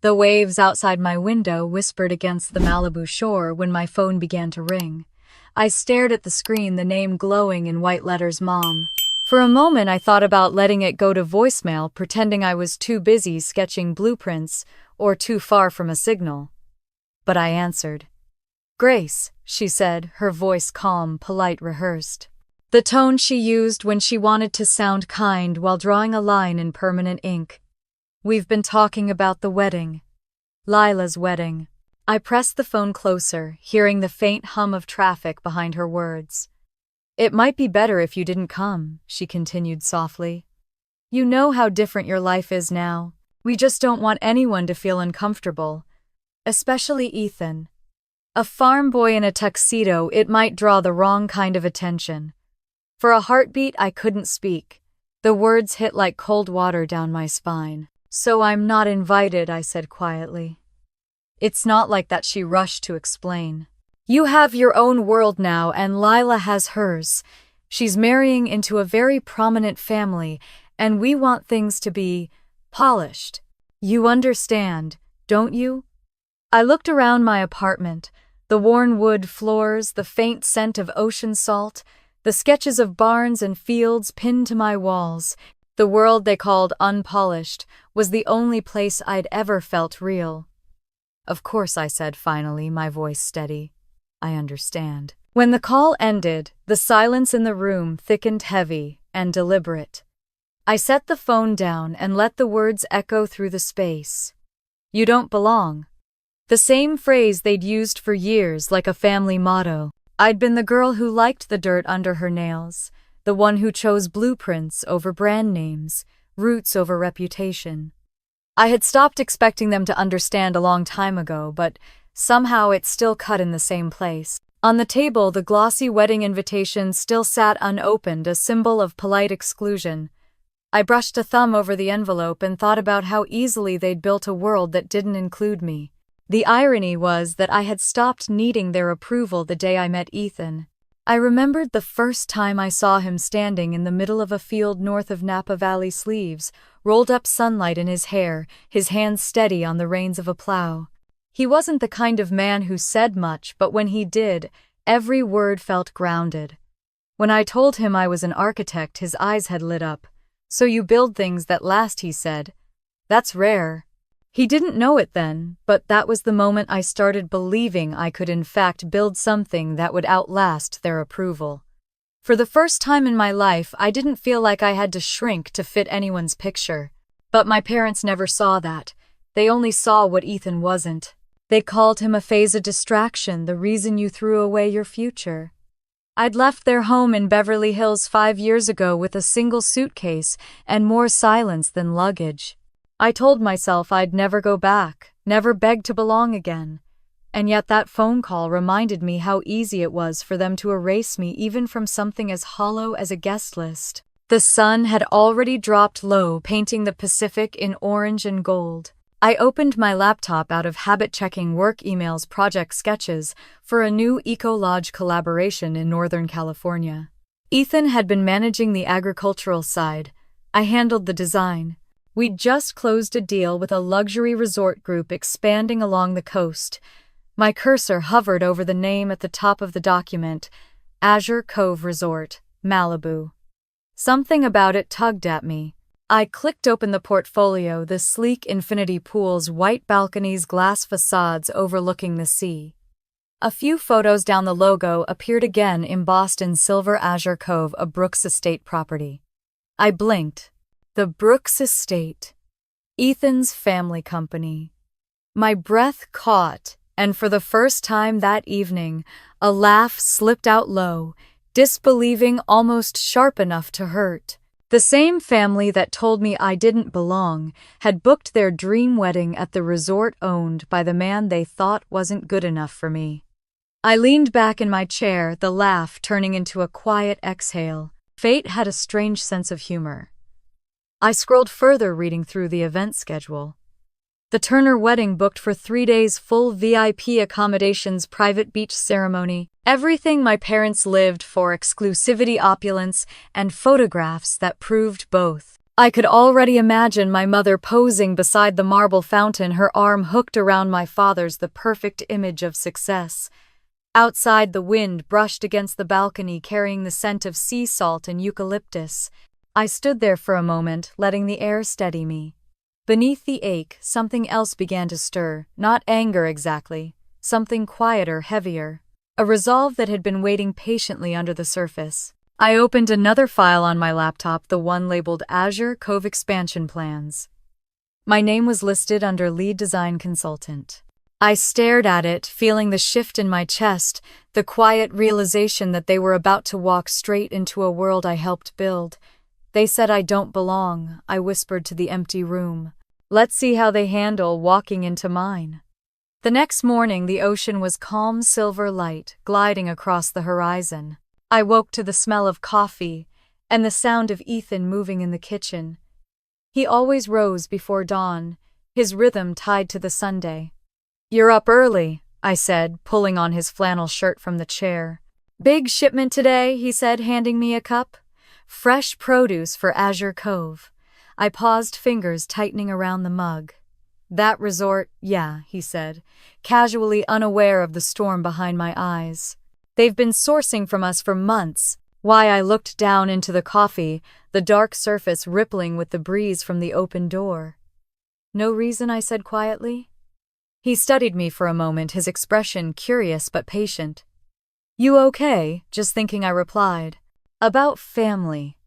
The waves outside my window whispered against the Malibu shore when my phone began to ring. I stared at the screen, the name glowing in white letters, Mom. For a moment I thought about letting it go to voicemail, pretending I was too busy sketching blueprints or too far from a signal. But I answered. "Grace," she said, her voice calm, polite, rehearsed. The tone she used when she wanted to sound kind while drawing a line in permanent ink. "We've been talking about the wedding. Lila's wedding." I pressed the phone closer, hearing the faint hum of traffic behind her words. "It might be better if you didn't come," she continued softly. "You know how different your life is now. We just don't want anyone to feel uncomfortable. Especially Ethan. A farm boy in a tuxedo, it might draw the wrong kind of attention." For a heartbeat, I couldn't speak. The words hit like cold water down my spine. "So I'm not invited," I said quietly. "It's not like that," she rushed to explain. "You have your own world now, and Lila has hers. She's marrying into a very prominent family, and we want things to be polished. You understand, don't you?" I looked around my apartment, the worn wood floors, the faint scent of ocean salt, the sketches of barns and fields pinned to my walls. The world they called unpolished was the only place I'd ever felt real. "Of course," I said finally, my voice steady. "I understand." When the call ended, the silence in the room thickened, heavy and deliberate. I set the phone down and let the words echo through the space. "You don't belong." The same phrase they'd used for years, like a family motto. I'd been the girl who liked the dirt under her nails, the one who chose blueprints over brand names, roots over reputation. I had stopped expecting them to understand a long time ago, but somehow it still cut in the same place. On the table, the glossy wedding invitation still sat unopened, a symbol of polite exclusion. I brushed a thumb over the envelope and thought about how easily they'd built a world that didn't include me. The irony was that I had stopped needing their approval the day I met Ethan. I remembered the first time I saw him standing in the middle of a field north of Napa Valley, sleeves rolled up, sunlight in his hair, his hands steady on the reins of a plow. He wasn't the kind of man who said much, but when he did, every word felt grounded. When I told him I was an architect, his eyes had lit up. "So you build things that last," he said. "That's rare." He didn't know it then, but that was the moment I started believing I could in fact build something that would outlast their approval. For the first time in my life, I didn't feel like I had to shrink to fit anyone's picture. But my parents never saw that. They only saw what Ethan wasn't. They called him a phase, of distraction, the reason you threw away your future. I'd left their home in Beverly Hills 5 years ago with a single suitcase and more silence than luggage. I told myself I'd never go back, never beg to belong again. And yet that phone call reminded me how easy it was for them to erase me, even from something as hollow as a guest list. The sun had already dropped low, painting the Pacific in orange and gold. I opened my laptop, out of habit checking work emails, project sketches for a new eco-lodge collaboration in Northern California. Ethan had been managing the agricultural side. I handled the design. We'd just closed a deal with a luxury resort group expanding along the coast. My cursor hovered over the name at the top of the document, Azure Cove Resort, Malibu. Something about it tugged at me. I clicked open the portfolio, the sleek infinity pools, white balconies, glass facades overlooking the sea. A few photos down, the logo appeared again, embossed in silver, Azure Cove, a Brooks Estate property. I blinked. The Brooks Estate. Ethan's family company. My breath caught, and for the first time that evening, a laugh slipped out low, disbelieving, almost sharp enough to hurt. The same family that told me I didn't belong had booked their dream wedding at the resort owned by the man they thought wasn't good enough for me. I leaned back in my chair, the laugh turning into a quiet exhale. Fate had a strange sense of humor. I scrolled further, reading through the event schedule. The Turner wedding booked for 3 days, full VIP accommodations, private beach ceremony, everything my parents lived for, exclusivity, opulence, and photographs that proved both. I could already imagine my mother posing beside the marble fountain, her arm hooked around my father's, the perfect image of success. Outside, the wind brushed against the balcony, carrying the scent of sea salt and eucalyptus. I stood there for a moment, letting the air steady me. Beneath the ache, something else began to stir, not anger exactly, something quieter, heavier, a resolve that had been waiting patiently under the surface. I opened another file on my laptop, the one labeled Azure Cove Expansion Plans. My name was listed under Lead Design Consultant. I stared at it, feeling the shift in my chest, the quiet realization that they were about to walk straight into a world I helped build. They said I don't belong, I whispered to the empty room. Let's see how they handle walking into mine. The next morning, the ocean was calm silver light, gliding across the horizon. I woke to the smell of coffee and the sound of Ethan moving in the kitchen. He always rose before dawn, his rhythm tied to the Sunday. "You're up early," I said, pulling on his flannel shirt from the chair. "Big shipment today," he said, handing me a cup. Fresh produce for Azure Cove. I paused, fingers tightening around the mug. "That resort, yeah," he said, casually unaware of the storm behind my eyes. "They've been sourcing from us for months." Why, I looked down into the coffee, the dark surface rippling with the breeze from the open door. "No reason," I said quietly. He studied me for a moment, his expression curious but patient. "You okay?" Just thinking, I replied. "About family."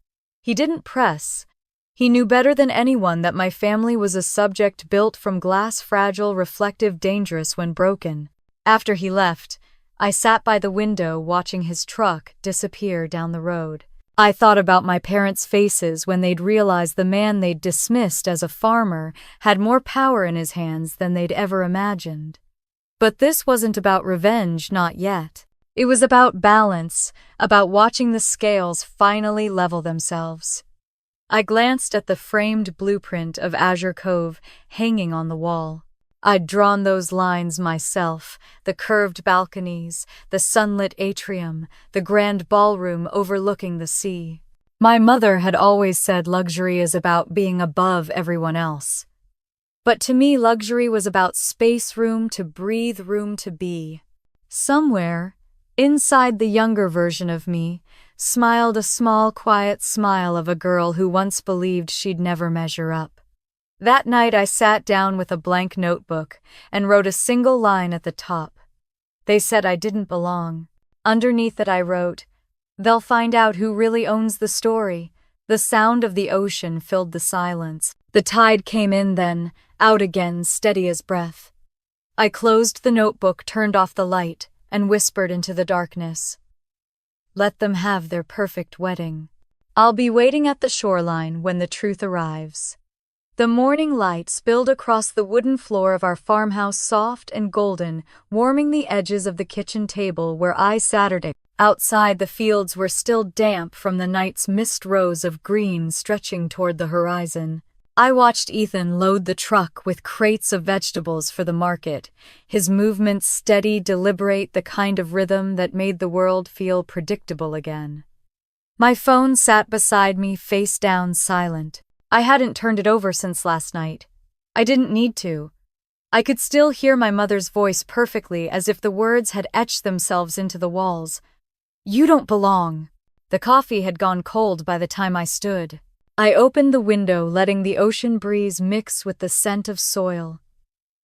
He didn't press. He knew better than anyone that my family was a subject built from glass, fragile, reflective, dangerous when broken. After he left, I sat by the window watching his truck disappear down the road. I thought about my parents' faces when they'd realized the man they'd dismissed as a farmer had more power in his hands than they'd ever imagined. But this wasn't about revenge, not yet. It was about balance, about watching the scales finally level themselves. I glanced at the framed blueprint of Azure Cove hanging on the wall. I'd drawn those lines myself, the curved balconies, the sunlit atrium, the grand ballroom overlooking the sea. My mother had always said luxury is about being above everyone else. But to me, luxury was about space, room to breathe, room to be. Somewhere, inside the younger version of me, smiled a small, quiet smile of a girl who once believed she'd never measure up. That night I sat down with a blank notebook and wrote a single line at the top. They said I didn't belong. Underneath it I wrote, "They'll find out who really owns the story." The sound of the ocean filled the silence. The tide came in then, out again, steady as breath. I closed the notebook, turned off the light, and whispered into the darkness. "Let them have their perfect wedding. I'll be waiting at the shoreline when the truth arrives." The morning light spilled across the wooden floor of our farmhouse, soft and golden, warming the edges of the kitchen table where I sat. Outside, the fields were still damp from the night's mist, rows of green stretching toward the horizon. I watched Ethan load the truck with crates of vegetables for the market, his movements steady, deliberate, the kind of rhythm that made the world feel predictable again. My phone sat beside me, face down, silent. I hadn't turned it over since last night. I didn't need to. I could still hear my mother's voice perfectly, as if the words had etched themselves into the walls. "You don't belong." The coffee had gone cold by the time I stood. I opened the window, letting the ocean breeze mix with the scent of soil.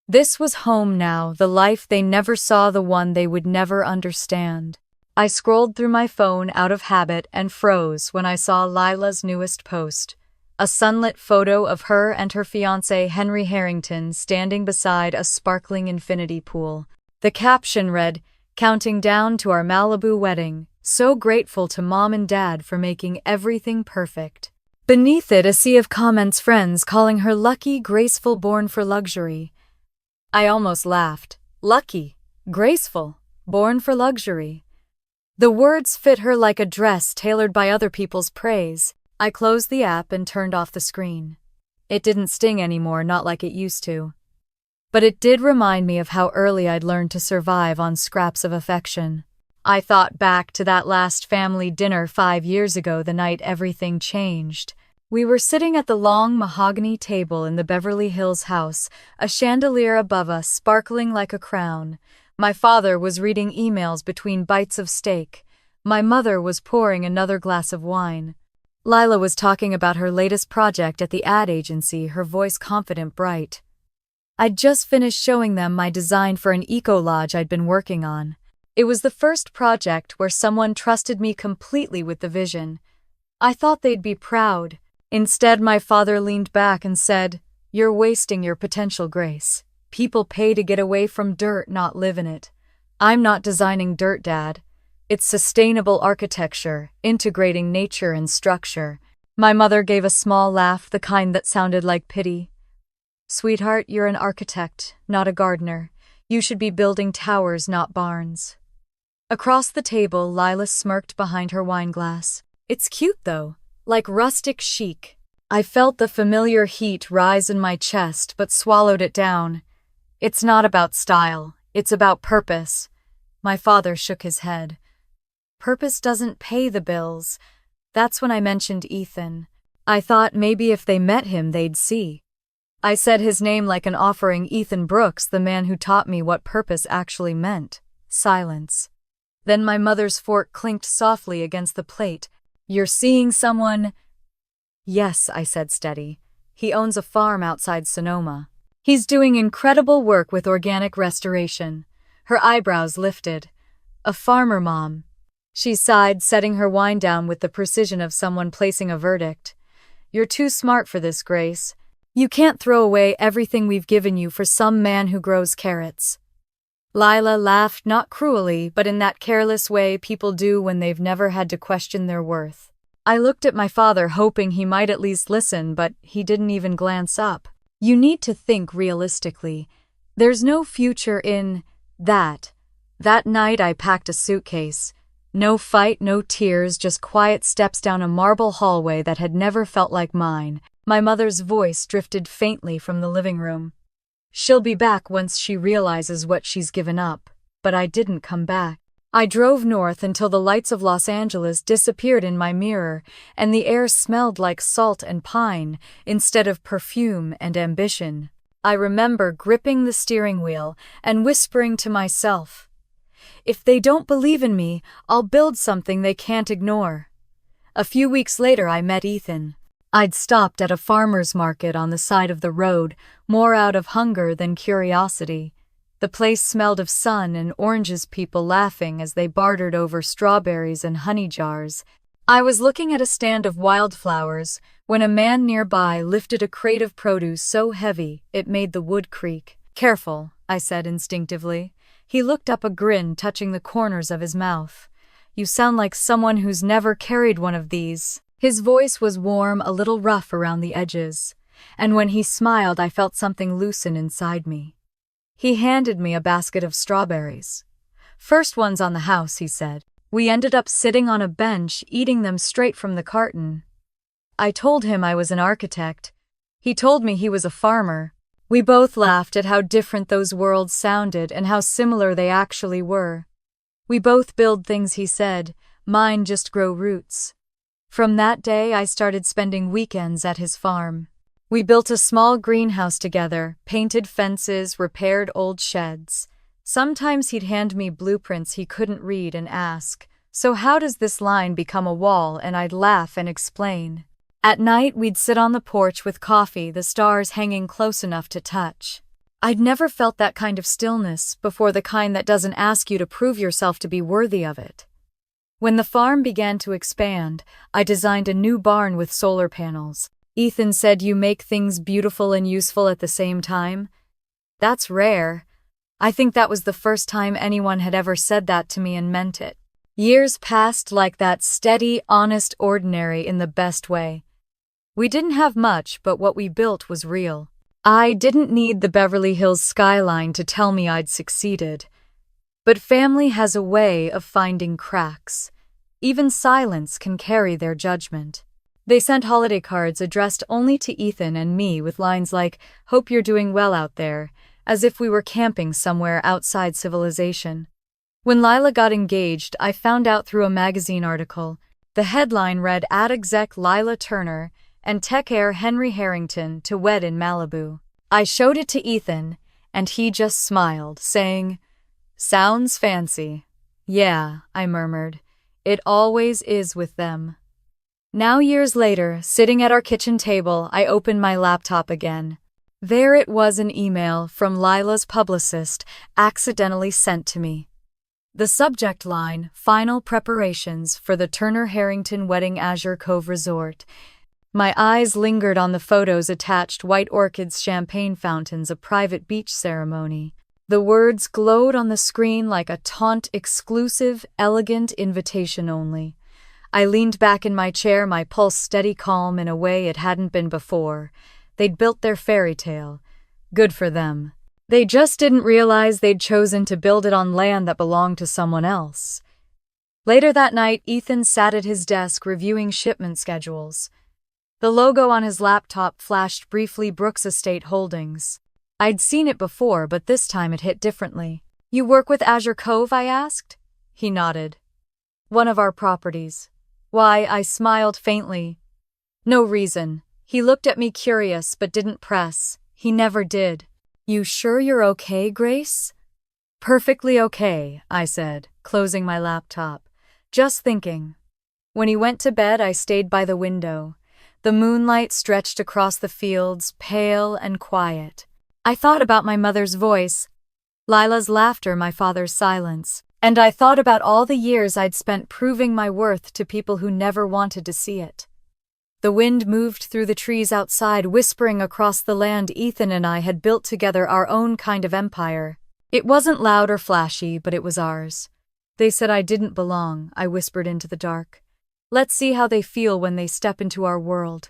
This was home now, the life they never saw, the one they would never understand. I scrolled through my phone out of habit and froze when I saw Lila's newest post. A sunlit photo of her and her fiancé Henry Harrington standing beside a sparkling infinity pool. The caption read, "Counting down to our Malibu wedding. So grateful to Mom and Dad for making everything perfect." Beneath it, a sea of comments, friends calling her lucky, graceful, born for luxury. I almost laughed. Lucky, graceful, born for luxury. The words fit her like a dress tailored by other people's praise. I closed the app and turned off the screen. It didn't sting anymore, not like it used to. But it did remind me of how early I'd learned to survive on scraps of affection. I thought back to that last family dinner 5 years ago, the night everything changed. We were sitting at the long mahogany table in the Beverly Hills house, a chandelier above us sparkling like a crown. My father was reading emails between bites of steak. My mother was pouring another glass of wine. Lila was talking about her latest project at the ad agency, her voice confident, bright. I'd just finished showing them my design for an eco-lodge I'd been working on. It was the first project where someone trusted me completely with the vision. I thought they'd be proud. Instead, my father leaned back and said, "You're wasting your potential, Grace. People pay to get away from dirt, not live in it." "I'm not designing dirt, Dad. It's sustainable architecture, integrating nature and structure." My mother gave a small laugh, the kind that sounded like pity. "Sweetheart, you're an architect, not a gardener. You should be building towers, not barns." Across the table, Lila smirked behind her wineglass. "It's cute, though. Like rustic chic." I felt the familiar heat rise in my chest but swallowed it down. "It's not about style, it's about purpose." My father shook his head. "Purpose doesn't pay the bills." That's when I mentioned Ethan. I thought maybe if they met him they'd see. I said his name like an offering, Ethan Brooks, the man who taught me what purpose actually meant. Silence. Then my mother's fork clinked softly against the plate. "You're seeing someone?" "Yes," I said steady. "He owns a farm outside Sonoma. He's doing incredible work with organic restoration." Her eyebrows lifted. "A farmer, Mom." She sighed, setting her wine down with the precision of someone placing a verdict. "You're too smart for this, Grace. You can't throw away everything we've given you for some man who grows carrots." Lila laughed, not cruelly, but in that careless way people do when they've never had to question their worth. I looked at my father, hoping he might at least listen, but he didn't even glance up. "You need to think realistically. There's no future in that." That night I packed a suitcase. No fight, no tears, just quiet steps down a marble hallway that had never felt like mine. My mother's voice drifted faintly from the living room. "She'll be back once she realizes what she's given up." But I didn't come back. I drove north until the lights of Los Angeles disappeared in my mirror, and the air smelled like salt and pine instead of perfume and ambition. I remember gripping the steering wheel and whispering to myself, "If they don't believe in me, I'll build something they can't ignore." A few weeks later I met Ethan. I'd stopped at a farmer's market on the side of the road, more out of hunger than curiosity. The place smelled of sun and oranges, people laughing as they bartered over strawberries and honey jars. I was looking at a stand of wildflowers when a man nearby lifted a crate of produce so heavy it made the wood creak. "Careful," I said instinctively. He looked up, a grin touching the corners of his mouth. "You sound like someone who's never carried one of these." His voice was warm, a little rough around the edges, and when he smiled I felt something loosen inside me. He handed me a basket of strawberries. "First ones on the house," he said. We ended up sitting on a bench, eating them straight from the carton. I told him I was an architect. He told me he was a farmer. We both laughed at how different those worlds sounded and how similar they actually were. "We both build things," he said. "Mine just grow roots." From that day, I started spending weekends at his farm. We built a small greenhouse together, painted fences, repaired old sheds. Sometimes he'd hand me blueprints he couldn't read and ask, "So how does this line become a wall?" And I'd laugh and explain. At night, we'd sit on the porch with coffee, the stars hanging close enough to touch. I'd never felt that kind of stillness before, the kind that doesn't ask you to prove yourself to be worthy of it. When the farm began to expand, I designed a new barn with solar panels. Ethan said, "You make things beautiful and useful at the same time." That's rare. I think that was the first time anyone had ever said that to me and meant it. Years passed like that, steady, honest, ordinary in the best way. We didn't have much, but what we built was real. I didn't need the Beverly Hills skyline to tell me I'd succeeded. But family has a way of finding cracks. Even silence can carry their judgment. They sent holiday cards addressed only to Ethan and me with lines like, "Hope you're doing well out there," as if we were camping somewhere outside civilization. When Lila got engaged, I found out through a magazine article. The headline read, "Ad exec Lila Turner and tech heir Henry Harrington to wed in Malibu. I showed it to Ethan, and he just smiled, saying, "Sounds fancy." "Yeah," I murmured. "It always is with them." Now, years later, sitting at our kitchen table, I opened my laptop again. There it was, an email from Lila's publicist, accidentally sent to me. The subject line, "Final preparations for the Turner-Harrington wedding, Azure Cove Resort." My eyes lingered on the photos attached, white orchids, champagne fountains, a private beach ceremony. The words glowed on the screen like a taunt, exclusive, elegant, invitation only. I leaned back in my chair, my pulse steady, calm in a way it hadn't been before. They'd built their fairy tale. Good for them. They just didn't realize they'd chosen to build it on land that belonged to someone else. Later that night, Ethan sat at his desk reviewing shipment schedules. The logo on his laptop flashed briefly, Brooks Estate Holdings. I'd seen it before, but this time it hit differently. "You work with Azure Cove?" I asked. He nodded. "One of our properties." "Why?" I smiled faintly. "No reason." He looked at me, curious, but didn't press. He never did. "You sure you're okay, Grace?" "Perfectly okay," I said, closing my laptop. "Just thinking." When he went to bed, I stayed by the window. The moonlight stretched across the fields, pale and quiet. I thought about my mother's voice, Lila's laughter, my father's silence, and I thought about all the years I'd spent proving my worth to people who never wanted to see it. The wind moved through the trees outside, whispering across the land Ethan and I had built together, our own kind of empire. It wasn't loud or flashy, but it was ours. "They said I didn't belong," I whispered into the dark. "Let's see how they feel when they step into our world."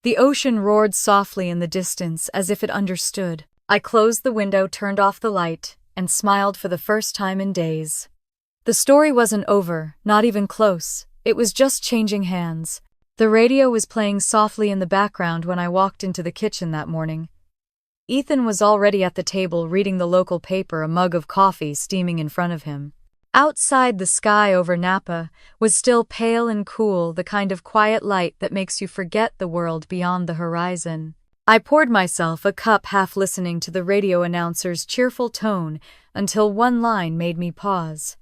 The ocean roared softly in the distance, as if it understood. I closed the window, turned off the light, and smiled for the first time in days. The story wasn't over, not even close. It was just changing hands. The radio was playing softly in the background when I walked into the kitchen that morning. Ethan was already at the table reading the local paper, a mug of coffee steaming in front of him. Outside, the sky over Napa was still pale and cool, the kind of quiet light that makes you forget the world beyond the horizon. I poured myself a cup, half listening to the radio announcer's cheerful tone, until one line made me pause.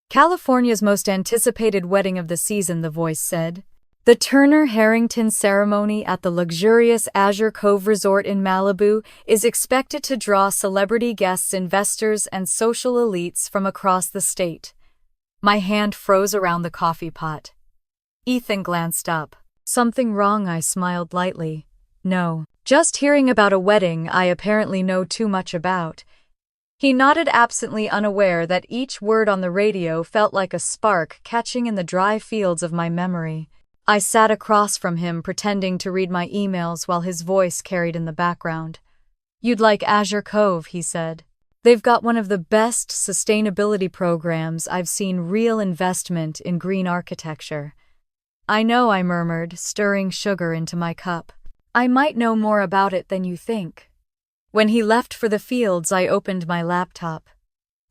"California's most anticipated wedding of the season," the voice said. "The Turner-Harrington ceremony at the luxurious Azure Cove Resort in Malibu is expected to draw celebrity guests, investors, and social elites from across the state." My hand froze around the coffee pot. Ethan glanced up. "Something wrong?" I smiled lightly. "No, just hearing about a wedding I apparently know too much about." He nodded absently, unaware that each word on the radio felt like a spark catching in the dry fields of my memory. I sat across from him, pretending to read my emails while his voice carried in the background. "You'd like Azure Cove," he said. "They've got one of the best sustainability programs I've seen, real investment in green architecture." "I know," I murmured, stirring sugar into my cup. "I might know more about it than you think." When he left for the fields, I opened my laptop.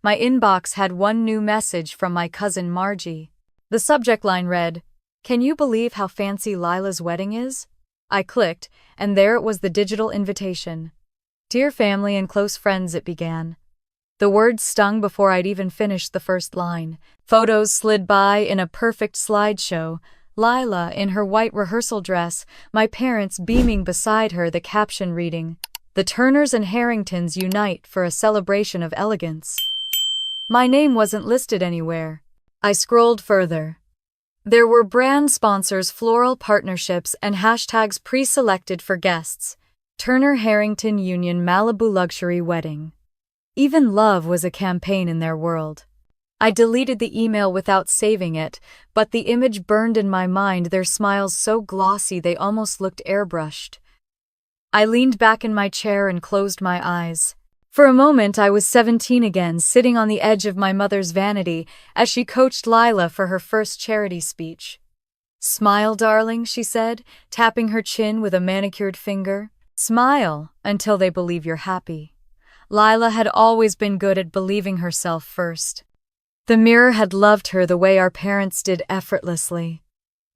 My inbox had one new message from my cousin Margie. The subject line read, "Can you believe how fancy Lila's wedding is?" I clicked, and there it was, the digital invitation. "Dear family and close friends," it began. The words stung before I'd even finished the first line. Photos slid by in a perfect slideshow. Lila in her white rehearsal dress, my parents beaming beside her, the caption reading, "The Turners and Harringtons unite for a celebration of elegance." My name wasn't listed anywhere. I scrolled further. There were brand sponsors, floral partnerships, and hashtags pre-selected for guests. Turner-Harrington Union Malibu Luxury Wedding. Even love was a campaign in their world. I deleted the email without saving it, but the image burned in my mind, their smiles so glossy they almost looked airbrushed. I leaned back in my chair and closed my eyes. For a moment I was 17 again, sitting on the edge of my mother's vanity as she coached Lila for her first charity speech. "Smile, darling," she said, tapping her chin with a manicured finger. "Smile until they believe you're happy." Lila had always been good at believing herself first. The mirror had loved her the way our parents did, effortlessly.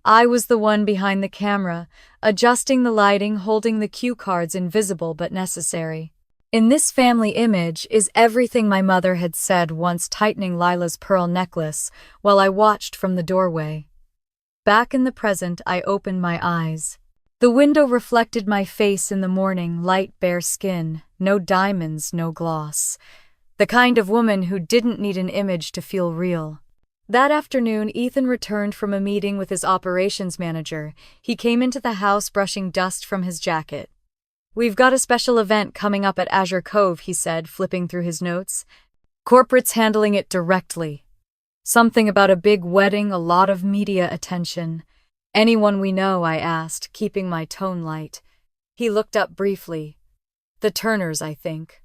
I was the one behind the camera, adjusting the lighting, holding the cue cards invisible but necessary. In this family image is everything my mother had said once, tightening Lila's pearl necklace while I watched from the doorway. Back in the present, I opened my eyes. The window reflected my face in the morning, light bare skin, no diamonds, no gloss. The kind of woman who didn't need an image to feel real. That afternoon, Ethan returned from a meeting with his operations manager. He came into the house brushing dust from his jacket. "We've got a special event coming up at Azure Cove," he said, flipping through his notes. "Corporate's handling it directly. Something about a big wedding, a lot of media attention. Anyone we know?" I asked, keeping my tone light. He looked up briefly. "The Turners, I think."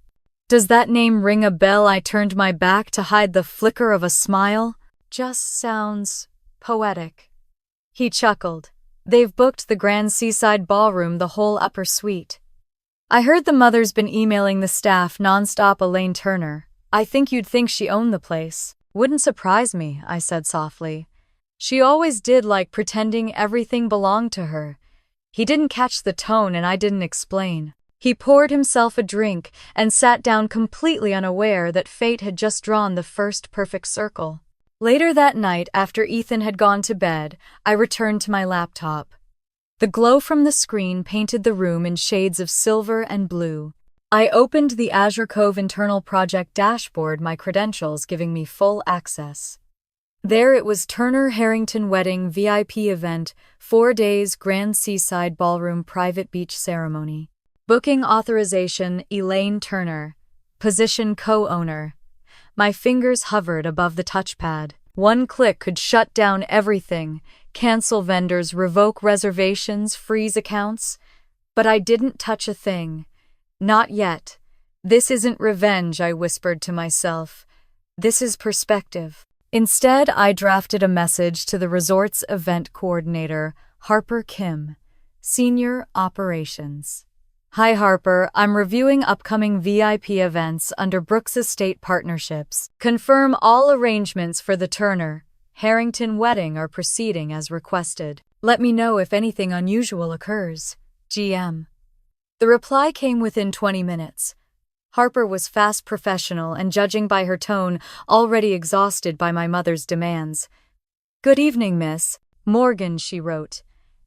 "Does that name ring a bell?" I turned my back to hide the flicker of a smile. "Just sounds poetic." He chuckled. "They've booked the Grand Seaside Ballroom, the whole upper suite. I heard the mother's been emailing the staff nonstop." Elaine Turner. "I think you'd think she owned the place." "Wouldn't surprise me," I said softly. "She always did, like pretending everything belonged to her." He didn't catch the tone and I didn't explain. He poured himself a drink and sat down, completely unaware that fate had just drawn the first perfect circle. Later that night, after Ethan had gone to bed, I returned to my laptop. The glow from the screen painted the room in shades of silver and blue. I opened the Azure Cove internal project dashboard, my credentials giving me full access. There it was: Turner Harrington Wedding VIP event, 4 days, Grand Seaside Ballroom private beach ceremony. Booking authorization, Elaine Turner. Position, co-owner. My fingers hovered above the touchpad. One click could shut down everything: cancel vendors, revoke reservations, freeze accounts. But I didn't touch a thing. Not yet. "This isn't revenge," I whispered to myself. "This is perspective." Instead, I drafted a message to the resort's event coordinator, Harper Kim, Senior Operations. "Hi Harper, I'm reviewing upcoming VIP events under Brooks Estate Partnerships. Confirm all arrangements for the Turner Harrington wedding are proceeding as requested. Let me know if anything unusual occurs. GM." The reply came within 20 minutes. Harper was fast, professional, and, judging by her tone, already exhausted by my mother's demands. "Good evening, Miss Morgan," she wrote.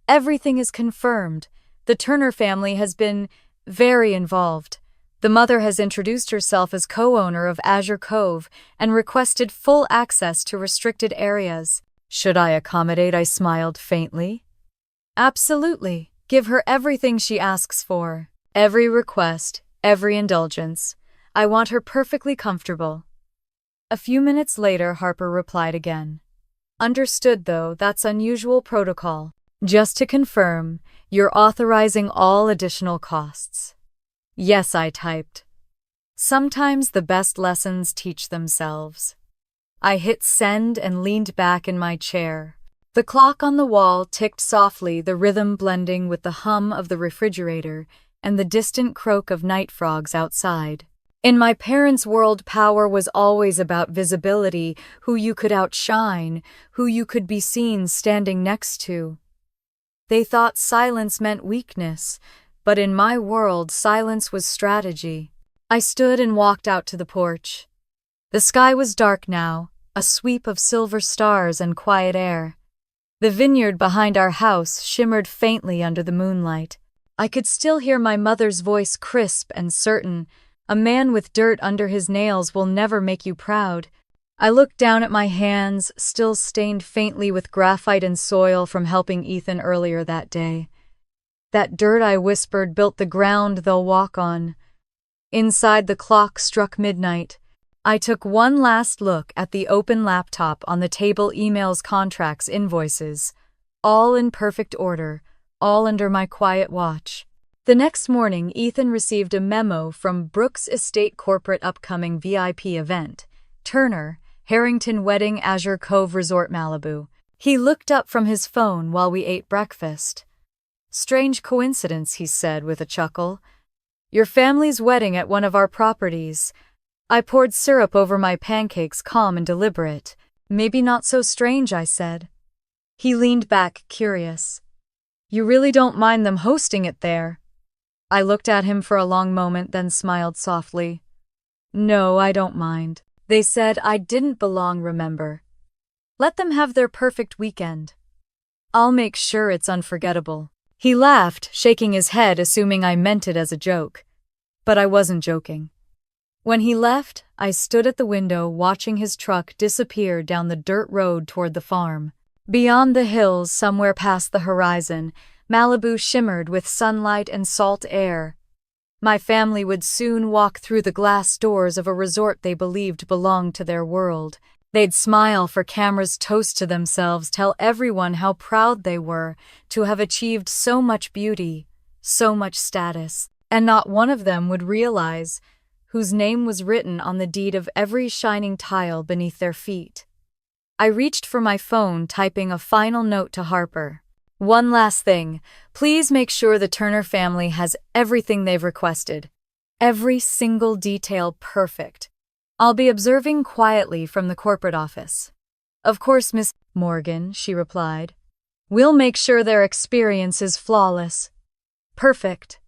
"Everything is confirmed. The Turner family has been very involved. The mother has introduced herself as co-owner of Azure Cove and requested full access to restricted areas." "Should I accommodate?" I smiled faintly. "Absolutely. Give her everything she asks for. Every request, every indulgence. I want her perfectly comfortable." A few minutes later, Harper replied again. "Understood, though that's unusual protocol. Just to confirm, you're authorizing all additional costs." "Yes," I typed. Sometimes the best lessons teach themselves. I hit send and leaned back in my chair. The clock on the wall ticked softly, the rhythm blending with the hum of the refrigerator and the distant croak of night frogs outside. In my parents' world, power was always about visibility: who you could outshine, who you could be seen standing next to. They thought silence meant weakness, but in my world, silence was strategy. I stood and walked out to the porch. The sky was dark now, a sweep of silver stars and quiet air. The vineyard behind our house shimmered faintly under the moonlight. I could still hear my mother's voice, crisp and certain: "A man with dirt under his nails will never make you proud." I looked down at my hands, still stained faintly with graphite and soil from helping Ethan earlier that day. "That dirt," I whispered, "built the ground they'll walk on." Inside, the clock struck midnight. I took one last look at the open laptop on the table: emails, contracts, invoices. All in perfect order, all under my quiet watch. The next morning, Ethan received a memo from Brooks Estate Corporate: upcoming VIP event, Turner Harrington Wedding, Azure Cove Resort, Malibu. He looked up from his phone while we ate breakfast. "Strange coincidence," he said with a chuckle. "Your family's wedding at one of our properties." I poured syrup over my pancakes, calm and deliberate. "Maybe not so strange," I said. He leaned back, curious. You really don't mind them hosting it there? I looked at him for a long moment, then smiled softly. No, I don't mind. They said I didn't belong, remember? Let them have their perfect weekend. I'll make sure it's unforgettable. He laughed, shaking his head, assuming I meant it as a joke. But I wasn't joking. When he left, I stood at the window watching his truck disappear down the dirt road toward the farm. Beyond the hills, somewhere past the horizon, Malibu shimmered with sunlight and salt air. My family would soon walk through the glass doors of a resort they believed belonged to their world. They'd smile for cameras, toast to themselves, tell everyone how proud they were to have achieved so much beauty, so much status, and not one of them would realize whose name was written on the deed of every shining tile beneath their feet. I reached for my phone, typing a final note to Harper. One last thing, please make sure the Turner family has everything they've requested. Every single detail perfect. I'll be observing quietly from the corporate office. Of course, Miss Morgan, she replied. We'll make sure their experience is flawless. Perfect.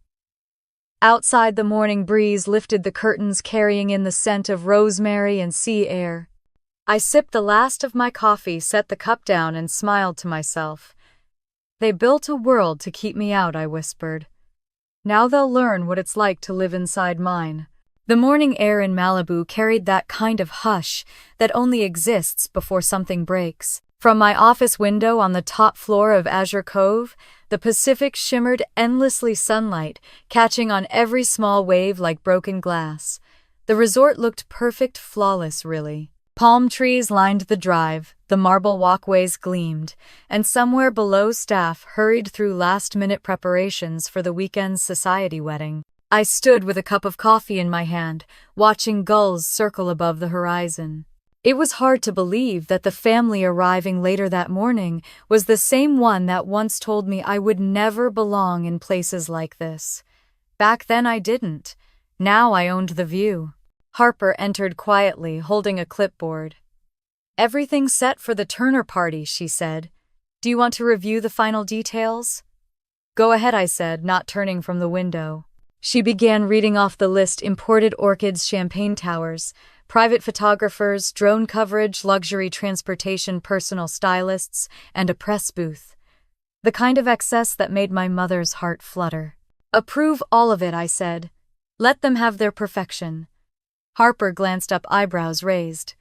Outside, the morning breeze lifted the curtains, carrying in the scent of rosemary and sea air. I sipped the last of my coffee, set the cup down, and smiled to myself. They built a world to keep me out, I whispered. Now they'll learn what it's like to live inside mine. The morning air in Malibu carried that kind of hush that only exists before something breaks. From my office window on the top floor of Azure Cove, the Pacific shimmered endlessly, sunlight catching on every small wave like broken glass. The resort looked perfect, flawless, really. Palm trees lined the drive, the marble walkways gleamed, and somewhere below, staff hurried through last-minute preparations for the weekend's society wedding. I stood with a cup of coffee in my hand, watching gulls circle above the horizon. It was hard to believe that the family arriving later that morning was the same one that once told me I would never belong in places like this. Back then I didn't. Now I owned the view. Harper entered quietly, holding a clipboard. Everything's set for the Turner party, she said. Do you want to review the final details? Go ahead, I said, not turning from the window. She began reading off the list: imported orchids, champagne towers, private photographers, drone coverage, luxury transportation, personal stylists, and a press booth. The kind of excess that made my mother's heart flutter. Approve all of it, I said. Let them have their perfection. Harper glanced up, eyebrows raised.